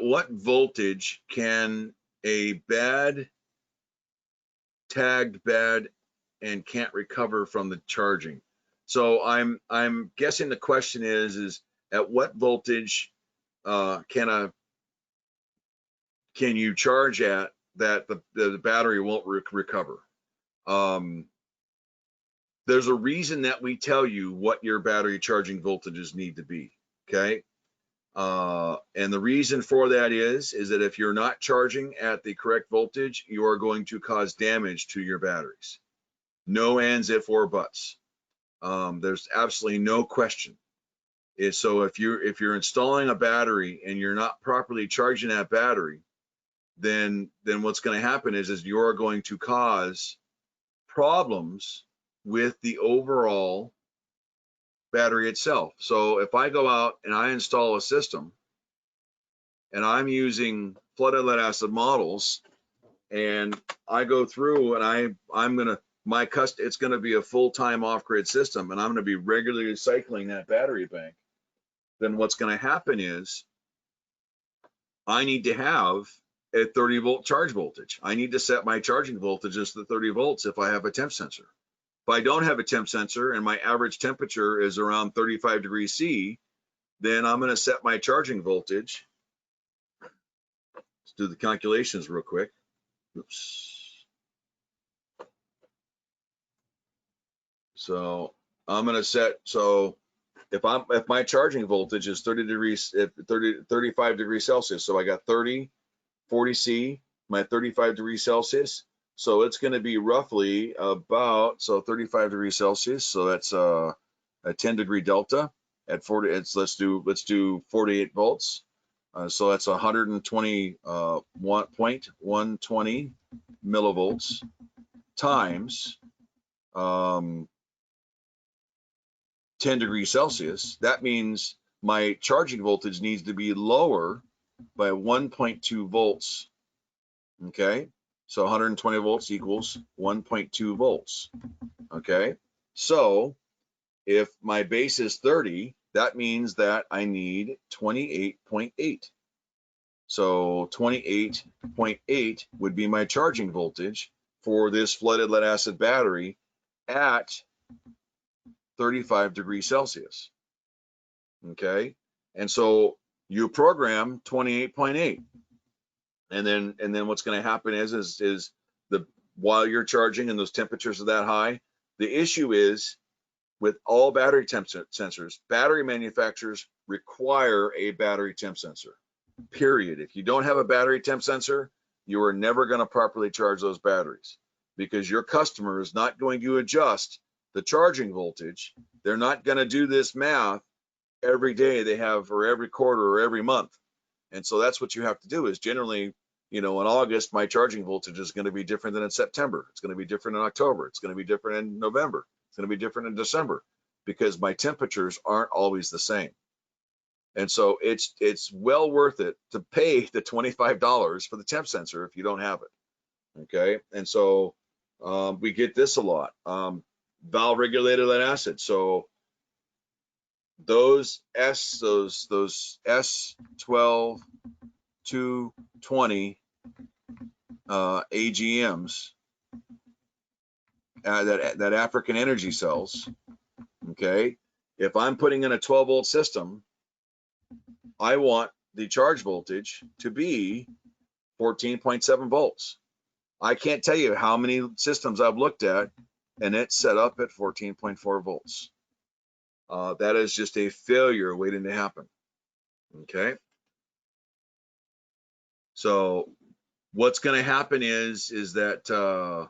what voltage can a tagged bad and can't recover from the charging? So I'm guessing the question is at what voltage can you charge at that the battery won't recover? There's a reason that we tell you what your battery charging voltages need to be, okay? And the reason for that is that if you're not charging at the correct voltage, you are going to cause damage to your batteries. No ands, if, or buts. There's absolutely no question. So if you're installing a battery and you're not properly charging that battery, then what's going to happen is you're going to cause problems with the overall battery itself. So if I go out and I install a system and I'm using flooded lead acid models, and I go through and it's going to be a full-time off-grid system, and I'm going to be regularly cycling that battery bank, then what's going to happen is I need to have a 30-volt charge voltage. I need to set my charging voltage as the 30 volts if I have a temp sensor. If I don't have a temp sensor and my average temperature is around 35 degrees C, then I'm going to set my charging voltage. Let's do the calculations real quick. Oops. So I'm going to set, so if my charging voltage is 35 degrees Celsius, so I got 30, 40 C, my 35 degrees Celsius. So it's going to be roughly about, 35 degrees Celsius. So that's a 10 degree delta at 40. Let's do 48 volts. So that's 120 millivolts times 10 degrees Celsius. That means my charging voltage needs to be lower by 1.2 volts. Okay. So 120 volts equals 1.2 volts. Okay. So if my base is 30, that means that I need 28.8. So 28.8 would be my charging voltage for this flooded lead acid battery at 35 degrees Celsius. Okay. And so you program 28.8. And then what's going to happen is while you're charging and those temperatures are that high, the issue is with all battery temp sensors, battery manufacturers require a battery temp sensor, period. If you don't have a battery temp sensor, you are never going to properly charge those batteries, because your customer is not going to adjust the charging voltage. They're not going to do this math every day they have, or every quarter, or every month. And so that's what you have to do, is generally, you know, in August, my charging voltage is going to be different than in September. It's going to be different in October. It's going to be different in November. It's going to be different in December because my temperatures aren't always the same. And so it's well worth it to pay the $25 for the temp sensor if you don't have it. Okay. And so we get this a lot. Valve regulated lead acid. So those S12 220 AGMs, that African energy cells, okay, if I'm putting in a 12-volt system, I want the charge voltage to be 14.7 volts. I can't tell you how many systems I've looked at and it's set up at 14.4 volts. That is just a failure waiting to happen. Okay. So what's going to happen is that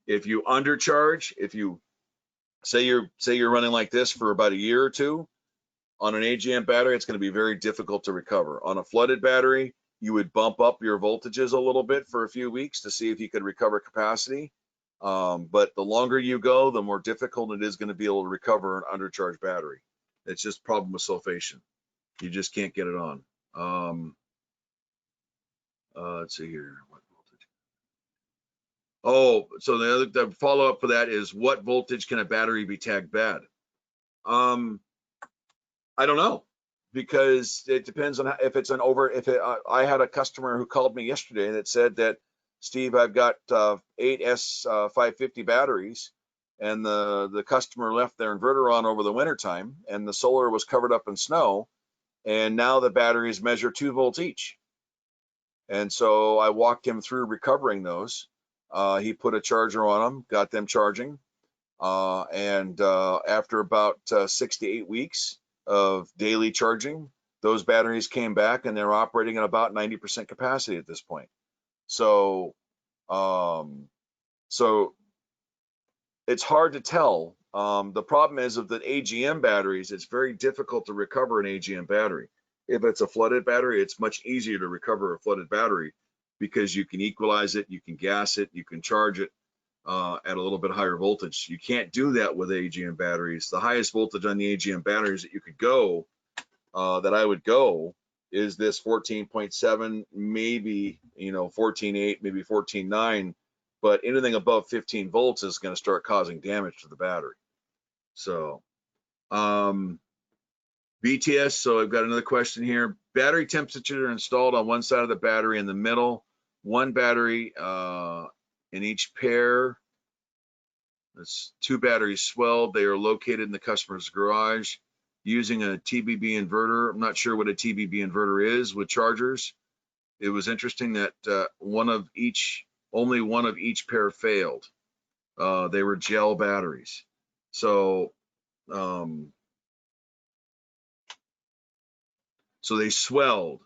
if you undercharge, if you say you're running like this for about a year or two on an AGM battery, it's going to be very difficult to recover. On a flooded battery, you would bump up your voltages a little bit for a few weeks to see if you could recover capacity. But the longer you go, the more difficult it is going to be able to recover an undercharged battery. It's just a problem with sulfation. You just can't get it on. Let's see here. What voltage? Oh, so the follow up for that is, what voltage can a battery be tagged bad? I don't know, because it depends on if it's I had a customer who called me yesterday that said that, Steve, I've got 8 S550 batteries, and the customer left their inverter on over the winter time, and the solar was covered up in snow, and now the batteries measure 2 volts each. And so I walked him through recovering those. He put a charger on them, got them charging, and after about 6 to 8 weeks of daily charging, those batteries came back and they're operating at about 90% capacity at this point. So it's hard to tell. The problem is, of the AGM batteries, it's very difficult to recover an AGM battery. If it's a flooded battery, it's much easier to recover a flooded battery because you can equalize it, you can gas it, you can charge it at a little bit higher voltage. You can't do that with AGM batteries. The highest voltage on the AGM batteries that you could go, that I would go, is this 14.7, maybe 14.8, maybe 14.9, but anything above 15 volts is going to start causing damage to the battery. So BTS, so I've got another question here. Battery temperature installed on one side of the battery in the middle, one battery in each pair. That's 2 batteries swelled. They are located in the customer's garage using a TBB inverter. I'm not sure what a TBB inverter is with chargers. It was interesting that only one of each pair failed. They were gel batteries. So so they swelled.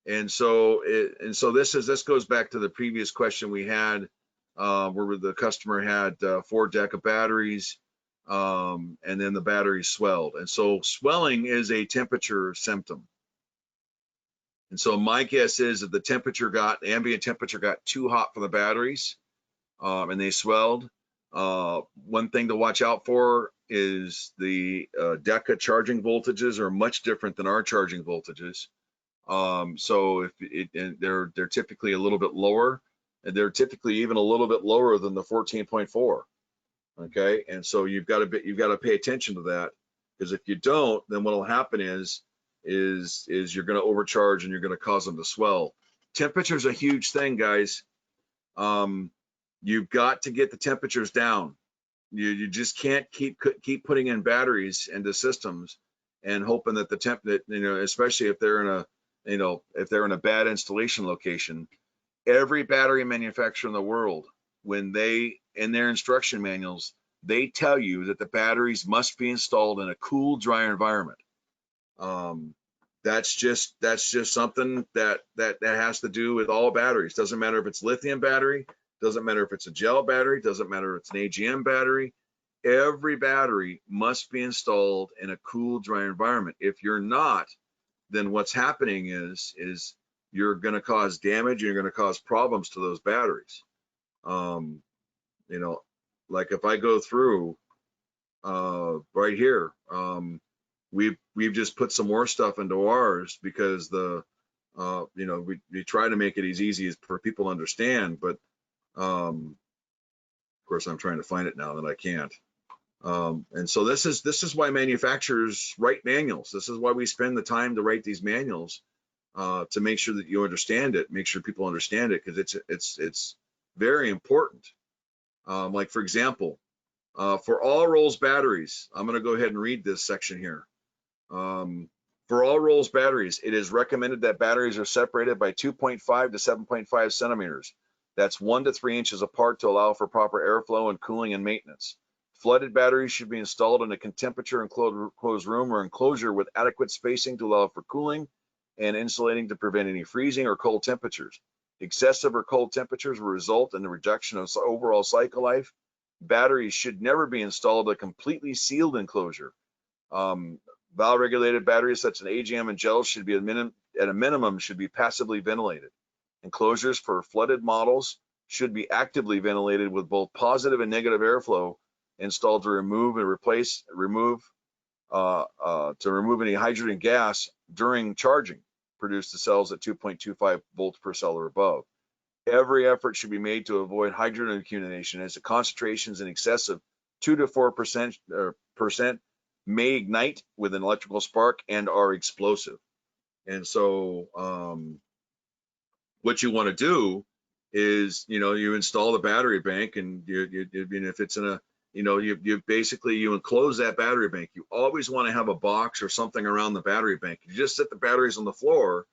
And so this goes back to the previous question we had, where the customer had 4 deck of batteries, and then the battery swelled. And so swelling is a temperature symptom. And so my guess is that the ambient temperature got too hot for the batteries, and they swelled. One thing to watch out for is the DECA charging voltages are much different than our charging voltages. So they're typically a little bit lower, and they're typically even a little bit lower than the 14.4. Okay, and so you've got to pay attention to that, because if you don't, then what will happen is you're going to overcharge and you're going to cause them to swell. Temperature is a huge thing, guys. You've got to get the temperatures down. You just can't keep putting in batteries into systems and hoping that especially if they're in a bad installation location. Every battery manufacturer in the world, when in their instruction manuals, they tell you that the batteries must be installed in a cool, dry environment. That's just something that has to do with all batteries. Doesn't matter if it's lithium battery, doesn't matter if it's a gel battery, doesn't matter if it's an AGM battery. Every battery must be installed in a cool, dry environment. If you're not, then what's happening is you're going to cause damage, and you're going to cause problems to those batteries. You know, like if I go through right here, we've just put some more stuff into ours because the you know, we try to make it as easy as for people to understand, but of course I'm trying to find it now that I can't. And so this is why manufacturers write manuals. This is why we spend the time to write these manuals, to make sure that you understand it, make sure people understand it, because it's very important. Like for example, for all Rolls batteries, I'm going to go ahead and read this section here. For all Rolls batteries, it is recommended that batteries are separated by 2.5 to 7.5 centimeters. That's 1 to 3 inches apart to allow for proper airflow and cooling and maintenance. Flooded batteries should be installed in a temperature enclosed room or enclosure with adequate spacing to allow for cooling and insulating to prevent any freezing or cold temperatures. Excessive or cold temperatures will result in the reduction of overall cycle life. Batteries should never be installed in a completely sealed enclosure. Valve-regulated batteries such as AGM and gels should be at a minimum should be passively ventilated. Enclosures for flooded models should be actively ventilated with both positive and negative airflow installed to remove any hydrogen gas during charging. Produce the cells at 2.25 volts per cell or above. Every effort should be made to avoid hydrogen accumulation, as the concentrations in excess of 2 to 4% may ignite with an electrical spark and are explosive. And so what you want to do is, you know, you install the battery bank, and if it's in a, you know, you basically enclose that battery bank. You always want to have a box or something around the battery bank. You just set the batteries on the floor,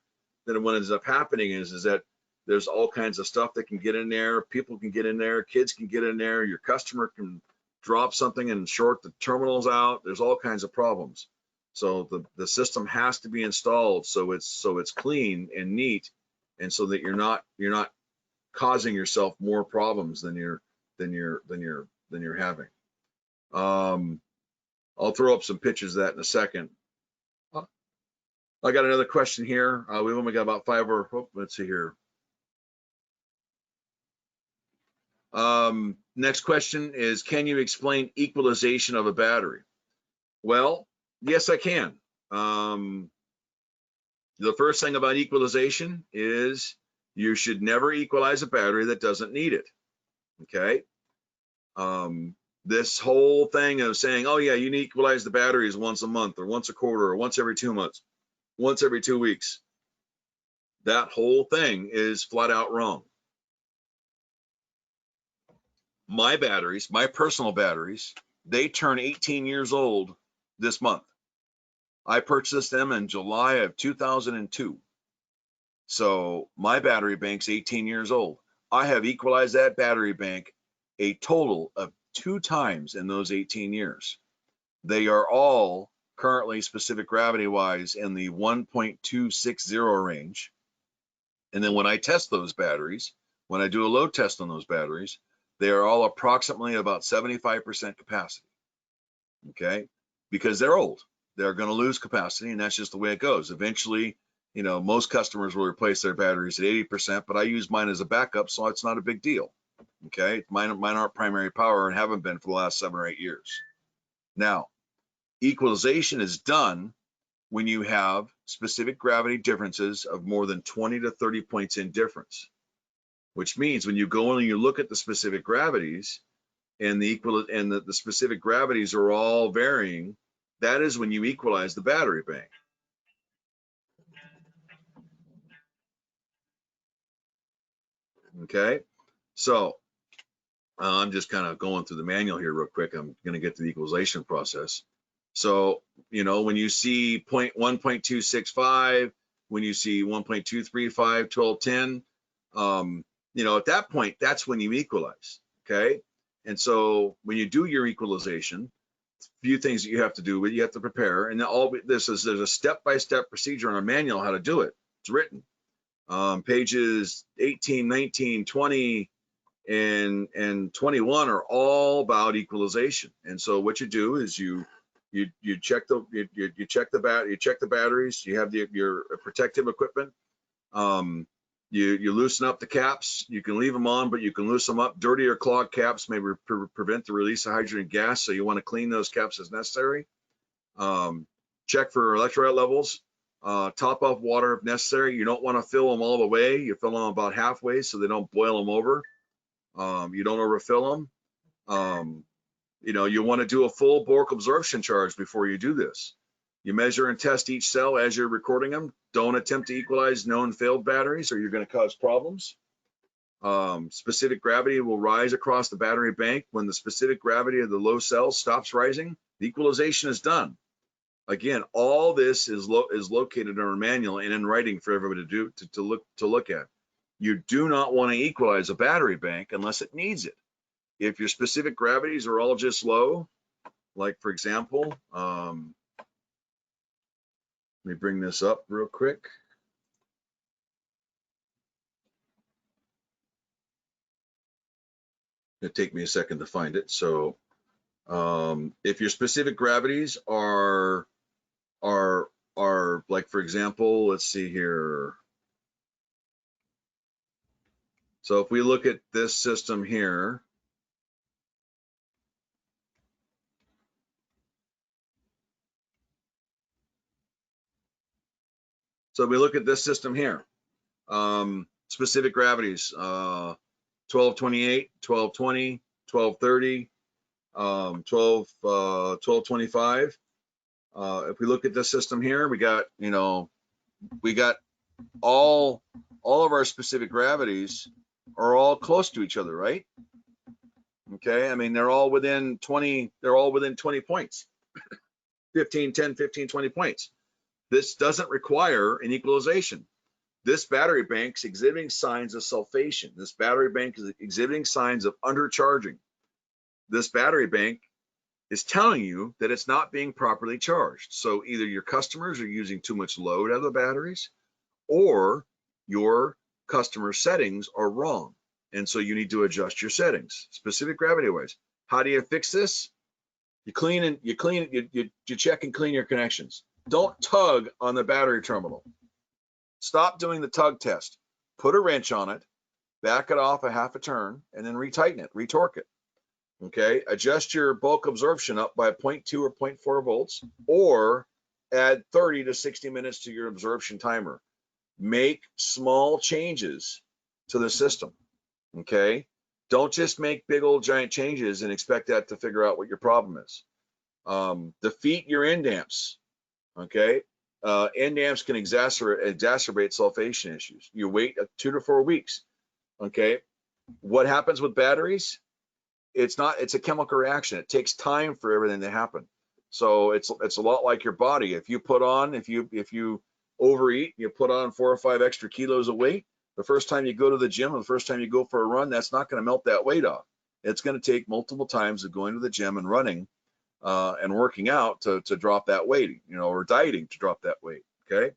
then what ends up happening is that there's all kinds of stuff that can get in there. People can get in there, kids can get in there, your customer can drop something and short the terminals out. There's all kinds of problems. So the system has to be installed so it's clean and neat, and so that you're not causing yourself more problems than you're having. I'll throw up some pictures of that in a second. I got another question here. We've only got about 5 or let's see here. Next question is, can you explain equalization of a battery? Well, yes, I can. The first thing about equalization is you should never equalize a battery that doesn't need it. Okay. This whole thing of saying, oh yeah, you need to equalize the batteries once a month or once a quarter or once every 2 months, once every 2 weeks. That whole thing is flat out wrong. My batteries, my personal batteries, they turn 18 years old this month. I purchased them in July of 2002. So my battery bank's 18 years old. I have equalized that battery bank a total of 2 times in those 18 years. They are all currently specific gravity wise in the 1.260 range. And then when I test those batteries, when I do a load test on those batteries, they are all approximately about 75% capacity. Okay, because they're old, they're going to lose capacity, and that's just the way it goes. Eventually, you know, most customers will replace their batteries at 80%, but I use mine as a backup, so it's not a big deal. Okay, mine aren't primary power and haven't been for the last 7 or 8 years. Now, equalization is done when you have specific gravity differences of more than 20 to 30 points in difference, which means when you go in and you look at the specific gravities and the specific gravities are all varying, that is when you equalize the battery bank. Okay, so I'm just kind of going through the manual here real quick. I'm going to get to the equalization process. So, you know, when you see 1.265, when you see 1.235, 1210, you know, at that point, that's when you equalize. Okay, and so when you do your equalization, a few things that you have to do, you have to prepare, and all this is, there's a step-by-step procedure on a manual how to do it. It's written. Pages 18, 19, 20, and 21 are all about equalization. And so what you do is you You check the you check the batteries. You have your protective equipment. You loosen up the caps. You can leave them on, but you can loosen them up. Dirty or clogged caps may prevent the release of hydrogen gas, so you want to clean those caps as necessary. Check for electrolyte levels. Top off water if necessary. You don't want to fill them all the way. You fill them about halfway so they don't boil them over. You don't overfill them. You know, you want to do a full bulk absorption charge before you do this. You measure and test each cell as you're recording them. Don't attempt to equalize known failed batteries or you're going to cause problems. Specific gravity will rise across the battery bank. When the specific gravity of the low cell stops rising, the equalization is done. Again, all this is located in our manual and in writing for everybody to look at. You do not want to equalize a battery bank unless it needs it. If your specific gravities are all just low, like for example, let me bring this up real quick. It'll take me a second to find it. So if your specific gravities are like, for example, let's see here. So if we look at this system here, so we look at this system here, specific gravities, 1228, 1220, 1230, 1225. If we look at this system here, we got, you know, we got all of our specific gravities are all close to each other, right? Okay, I mean, they're all within 20 points, 15, 10, 15, 20 points. This doesn't require an equalization. This battery bank's exhibiting signs of sulfation. This battery bank is exhibiting signs of undercharging. This battery bank is telling you that it's not being properly charged. So either your customers are using too much load out of the batteries or your customer settings are wrong. And so you need to adjust your settings, specific gravity wise. How do you fix this? You check and clean your connections. Don't tug on the battery terminal. Stop doing the tug test. Put a wrench on it, back it off a half a turn, and then retighten it, retorque it. Okay, adjust your bulk absorption up by 0.2 or 0.4 volts, or add 30 to 60 minutes to your absorption timer. Make small changes to the system. Okay, don't just make big old giant changes and expect that to figure out what your problem is. Defeat your end damps. Okay, end damps can exacerbate sulfation issues. You wait 2 to 4 weeks. Okay, what happens with batteries? It's a chemical reaction. It takes time for everything to happen. So it's a lot like your body. If you overeat, you put on 4 or 5 extra kilos of weight, the first time you go to the gym or the first time you go for a run, that's not going to melt that weight off. It's going to take multiple times of going to the gym and running and working out to drop that weight, you know, or dieting to drop that weight. Okay.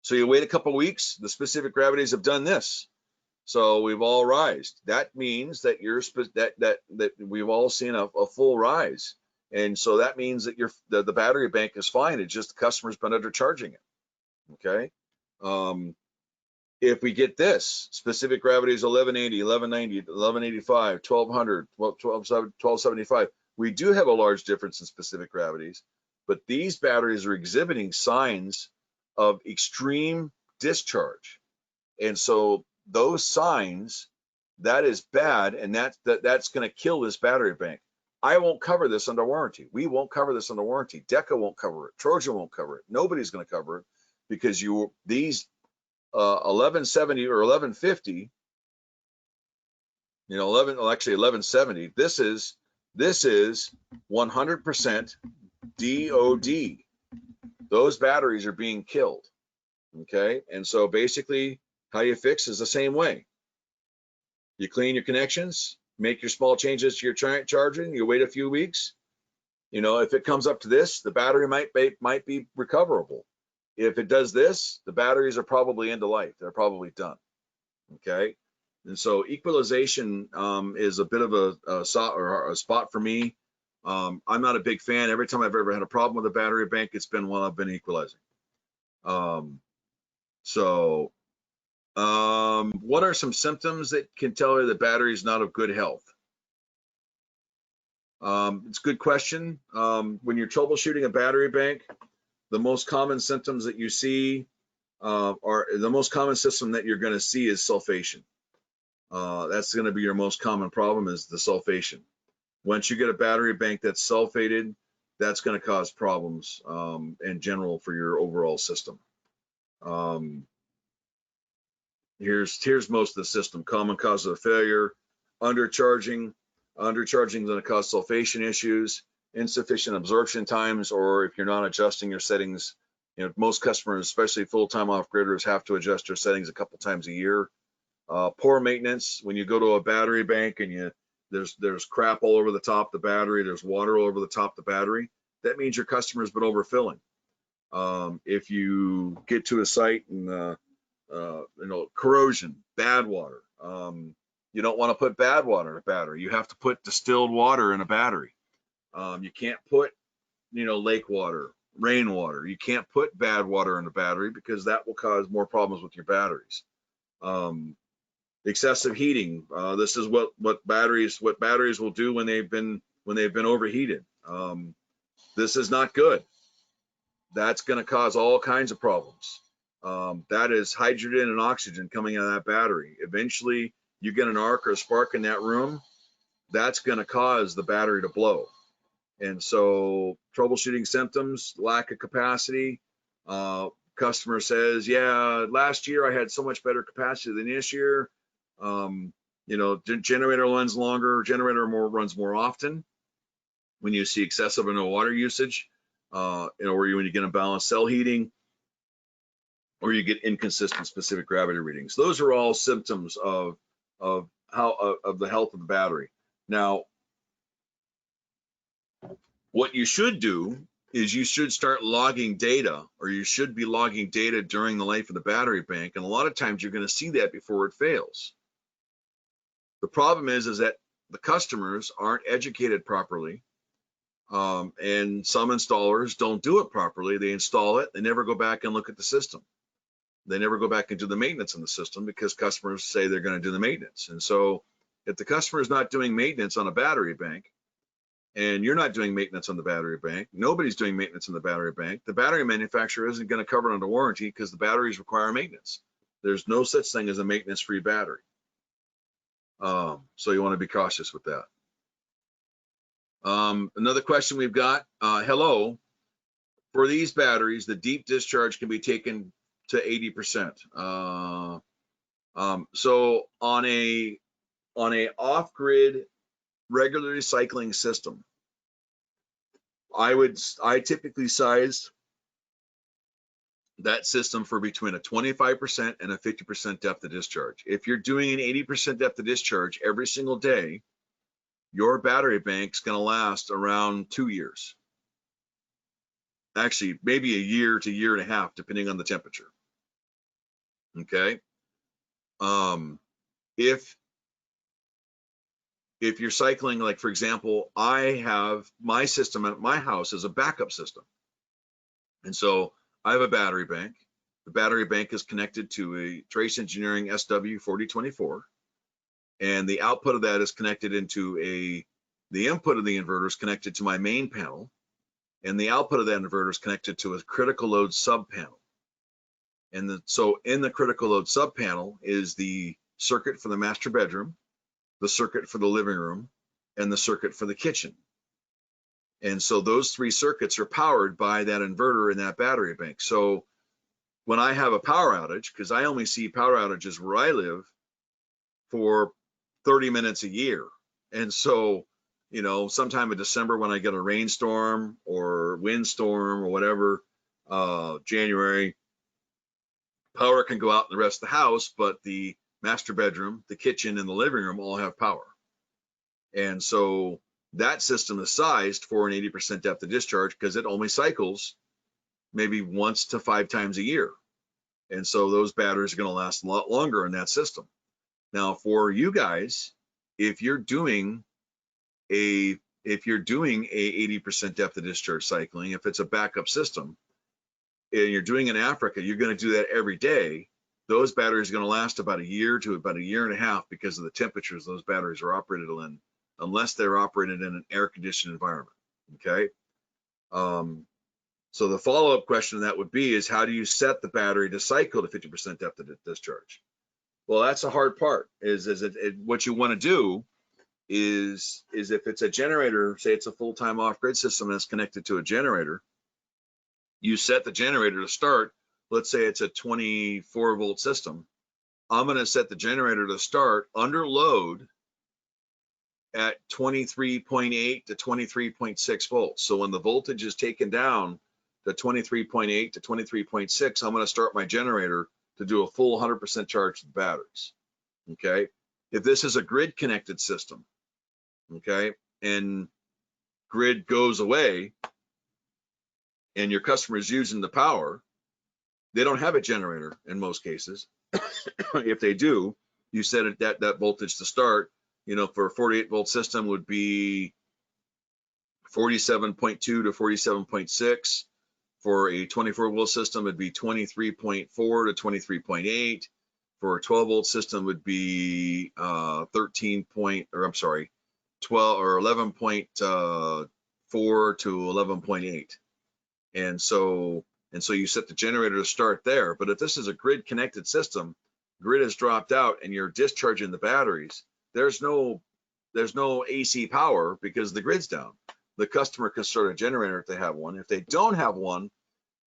So you wait a couple of weeks, the specific gravities have done this. So we've all rised. That means that that we've all seen a full rise, and so that means that the battery bank is fine. It's just the customer's been undercharging it. Okay. If we get this specific gravities 1180, 1190, 1185, 1200, 1275, we do have a large difference in specific gravities, but these batteries are exhibiting signs of extreme discharge, and so those signs, that is bad, and that's going to kill this battery bank. I won't cover this under warranty. We won't cover this under warranty. Deca won't cover it. Trojan won't cover it. Nobody's going to cover it because these 1170 or 1150, you know, 1170. This is 100% DOD. Those batteries are being killed. Okay, and so basically, how you fix is the same way. You clean your connections, make your small changes to your charging, you wait a few weeks. You know, if it comes up to this, the battery might be recoverable. If it does this, the batteries are probably end of life. They're probably done. Okay, and so equalization is a bit of a spot for me. I'm not a big fan. Every time I've ever had a problem with a battery bank, it's been one I've been equalizing. What are some symptoms that can tell you the battery is not of good health? It's a good question. When you're troubleshooting a battery bank, the most common symptoms that you see are the most common system that you're going to see is sulfation. That's going to be your most common problem, is the sulfation. Once you get a battery bank that's sulfated, that's going to cause problems in general for your overall system. Here's most of the system. Common causes of failure: undercharging. Undercharging is going to cause sulfation issues, insufficient absorption times, or if you're not adjusting your settings, most customers, especially full-time off-gridders, have to adjust their settings a couple times a year. Poor maintenance. When you go to a battery bank and there's crap all over the top of the battery, there's water all over the top of the battery, that means your customer's been overfilling. If you get to a site and corrosion, bad water. You don't want to put bad water in a battery. You have to put distilled water in a battery. You can't put, lake water, rainwater. You can't put bad water in a battery because that will cause more problems with your batteries. Excessive heating. This is what batteries will do when they've been overheated. This is not good. That's going to cause all kinds of problems. That is hydrogen and oxygen coming out of that battery. Eventually, you get an arc or a spark in that room, that's going to cause the battery to blow. And so, troubleshooting symptoms: lack of capacity. Customer says, yeah, last year I had so much better capacity than this year. Generator runs longer, runs more often. When you see excessive or no water usage, or when you get imbalanced cell heating, or you get inconsistent specific gravity readings. Those are all symptoms of the health of the battery. Now, what you should do is you should start logging data, or you should be logging data during the life of the battery bank. And a lot of times you're going to see that before it fails. The problem is that the customers aren't educated properly. And some installers don't do it properly. They install it, they never go back and look at the system. They never go back and do the maintenance in the system because customers say they're going to do the maintenance. And so if the customer is not doing maintenance on a battery bank, and you're not doing maintenance on the battery bank, nobody's doing maintenance on the battery bank, the battery manufacturer isn't going to cover it under warranty because the batteries require maintenance. There's no such thing as a maintenance-free battery. So you want to be cautious with that. Another question we've got, hello, for these batteries, the deep discharge can be taken to 80%. So on a off-grid regularly cycling system, I typically size that system for between a 25% and a 50% depth of discharge. If you're doing an 80% depth of discharge every single day, your battery bank's going to last around 2 years. Actually, maybe a year to year and a half, depending on the temperature. Okay. If you're cycling, like for example, I have my system at my house is a backup system. And so I have a battery bank. The battery bank is connected to a Trace Engineering SW4024. And the output of that is connected into the input of the inverter is connected to my main panel. And the output of that inverter is connected to a critical load sub panel. And so in the critical load sub panel is the circuit for the master bedroom, the circuit for the living room, and the circuit for the kitchen. And so those three circuits are powered by that inverter in that battery bank. So when I have a power outage, because I only see power outages where I live for 30 minutes a year. And so, sometime in December when I get a rainstorm or windstorm or whatever, January, power can go out in the rest of the house, but the master bedroom, the kitchen, and the living room all have power. And so that system is sized for an 80% depth of discharge because it only cycles maybe once to 5 times a year. And so those batteries are going to last a lot longer in that system. Now, for you guys, if you're doing a if you're doing a 80% depth of discharge cycling, if it's a backup system and you're doing in Africa, you're going to do that every day. Those batteries are going to last about a year to about a year and a half because of the temperatures those batteries are operated in, unless they're operated in an air conditioned environment. Okay. So the follow-up question to that would be is how do you set the battery to cycle to 50% depth of discharge? Well, that's the hard part. What you want to do is if it's a generator, say it's a full-time off-grid system that's connected to a generator, you set the generator to start. Let's say it's a 24-volt system. I'm going to set the generator to start under load at 23.8 to 23.6 volts. So when the voltage is taken down to 23.8 to 23.6, I'm going to start my generator to do a full 100% charge to the batteries. Okay. If this is a grid connected system, okay, and grid goes away and your customer is using the power, they don't have a generator in most cases. If they do, you set it that voltage to start, you know, for a 48-volt system would be 47.2 to 47.6. For a 24-volt system, it'd be 23.4 to 23.8. For a 12-volt system, would be 12 or 11.4 to 11.8. And so you set the generator to start there. But if this is a grid connected system, grid has dropped out and you're discharging the batteries, there's no AC power because the grid's down. The customer can start a generator if they have one. If they don't have one,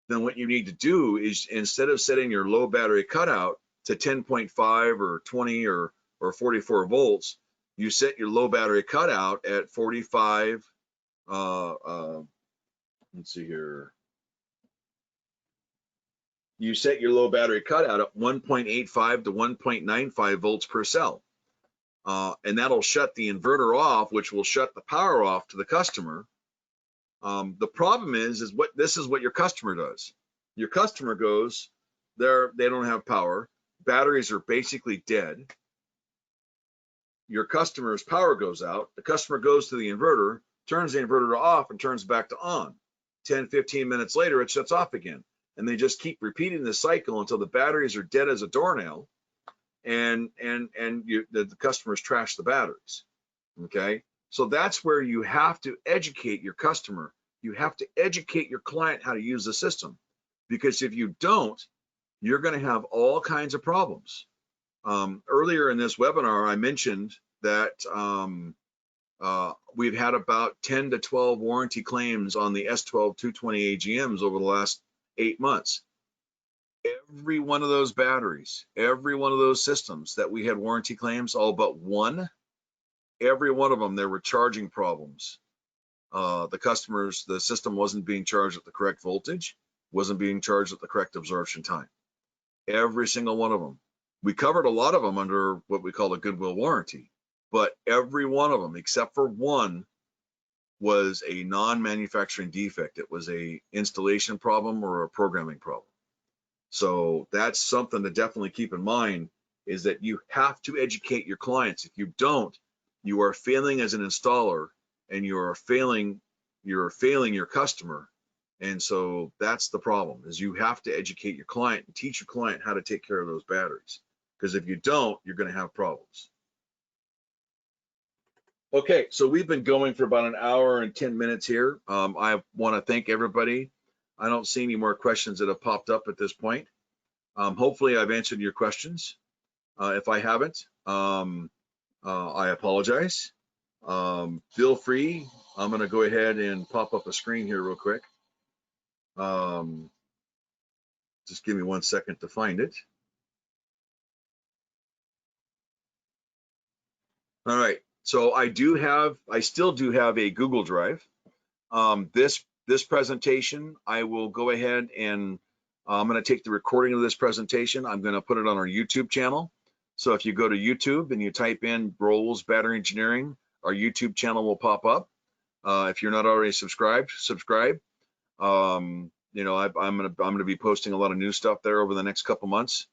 then what you need to do is instead of setting your low battery cutout to 10.5 or 20 or 44 volts, you set your low battery cutout at 45. Let's see here. You set your low battery cutout at 1.85 to 1.95 volts per cell. And that'll shut the inverter off, which will shut the power off to the customer. The problem is what your customer does. Your customer goes, they don't have power. Batteries are basically dead. Your customer's power goes out. The customer goes to the inverter, turns the inverter off and turns back to on. 10, 15 minutes later, it shuts off again. And they just keep repeating the cycle until the batteries are dead as a doornail. And the customers trash the batteries. Okay, so that's where you have to educate your customer. You have to educate your client how to use the system, because if you don't, you're going to have all kinds of problems. Earlier in this webinar, I mentioned that we've had about 10 to 12 warranty claims on the S12 220 AGMs over the last 8 months. Every one of those batteries, every one of those systems that we had warranty claims, all but one, every one of them, there were charging problems. The system wasn't being charged at the correct voltage, wasn't being charged at the correct absorption time. Every single one of them. We covered a lot of them under what we call a goodwill warranty, but every one of them, except for one, was a non-manufacturing defect. It was a installation problem or a programming problem. So that's something to definitely keep in mind, is that you have to educate your clients. If you don't, you are failing as an installer and you're failing your customer. And so that's the problem, is you have to educate your client and teach your client how to take care of those batteries. Because if you don't, you're going to have problems. Okay, so we've been going for about an hour and 10 minutes here. I want to thank everybody. I don't see any more questions that have popped up at this point. Hopefully I've answered your questions. If I haven't, I apologize. Feel free. I'm going to go ahead and pop up a screen here real quick. Just give me 1 second to find it. All right, so I still do have a Google Drive. This presentation, I will go ahead and I'm going to take the recording of this presentation. I'm going to put it on our YouTube channel. So if you go to YouTube and you type in Rolls Battery Engineering, our YouTube channel will pop up. If you're not already subscribed, subscribe. You know, I'm going to be posting a lot of new stuff there over the next couple months.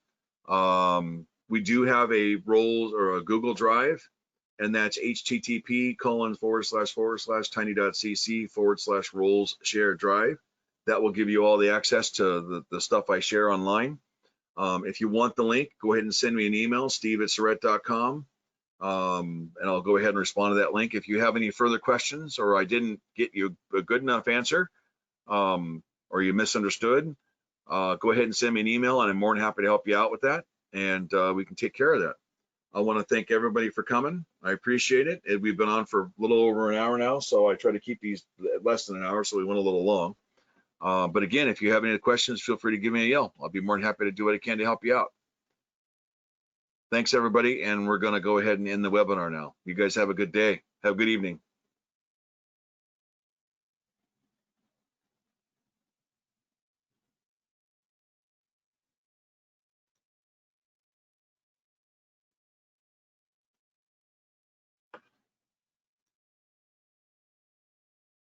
We do have a Rolls or a Google Drive. and that's http://tiny.cc/roles share drive. That will give you all the access to the stuff I share online. If you want the link, go ahead and send me an email, steve@surrett.com, and I'll go ahead and respond to that link. If you have any further questions, or I didn't get you a good enough answer, or you misunderstood, go ahead and send me an email, and I'm more than happy to help you out with that, and we can take care of that. I want to thank everybody for coming. I appreciate it. We've been on for a little over an hour now, so I try to keep these less than an hour, so we went a little long. But again, if you have any questions, feel free to give me a yell. I'll be more than happy to do what I can to help you out. Thanks, everybody, and we're going to go ahead and end the webinar now. You guys have a good day. Have a good evening.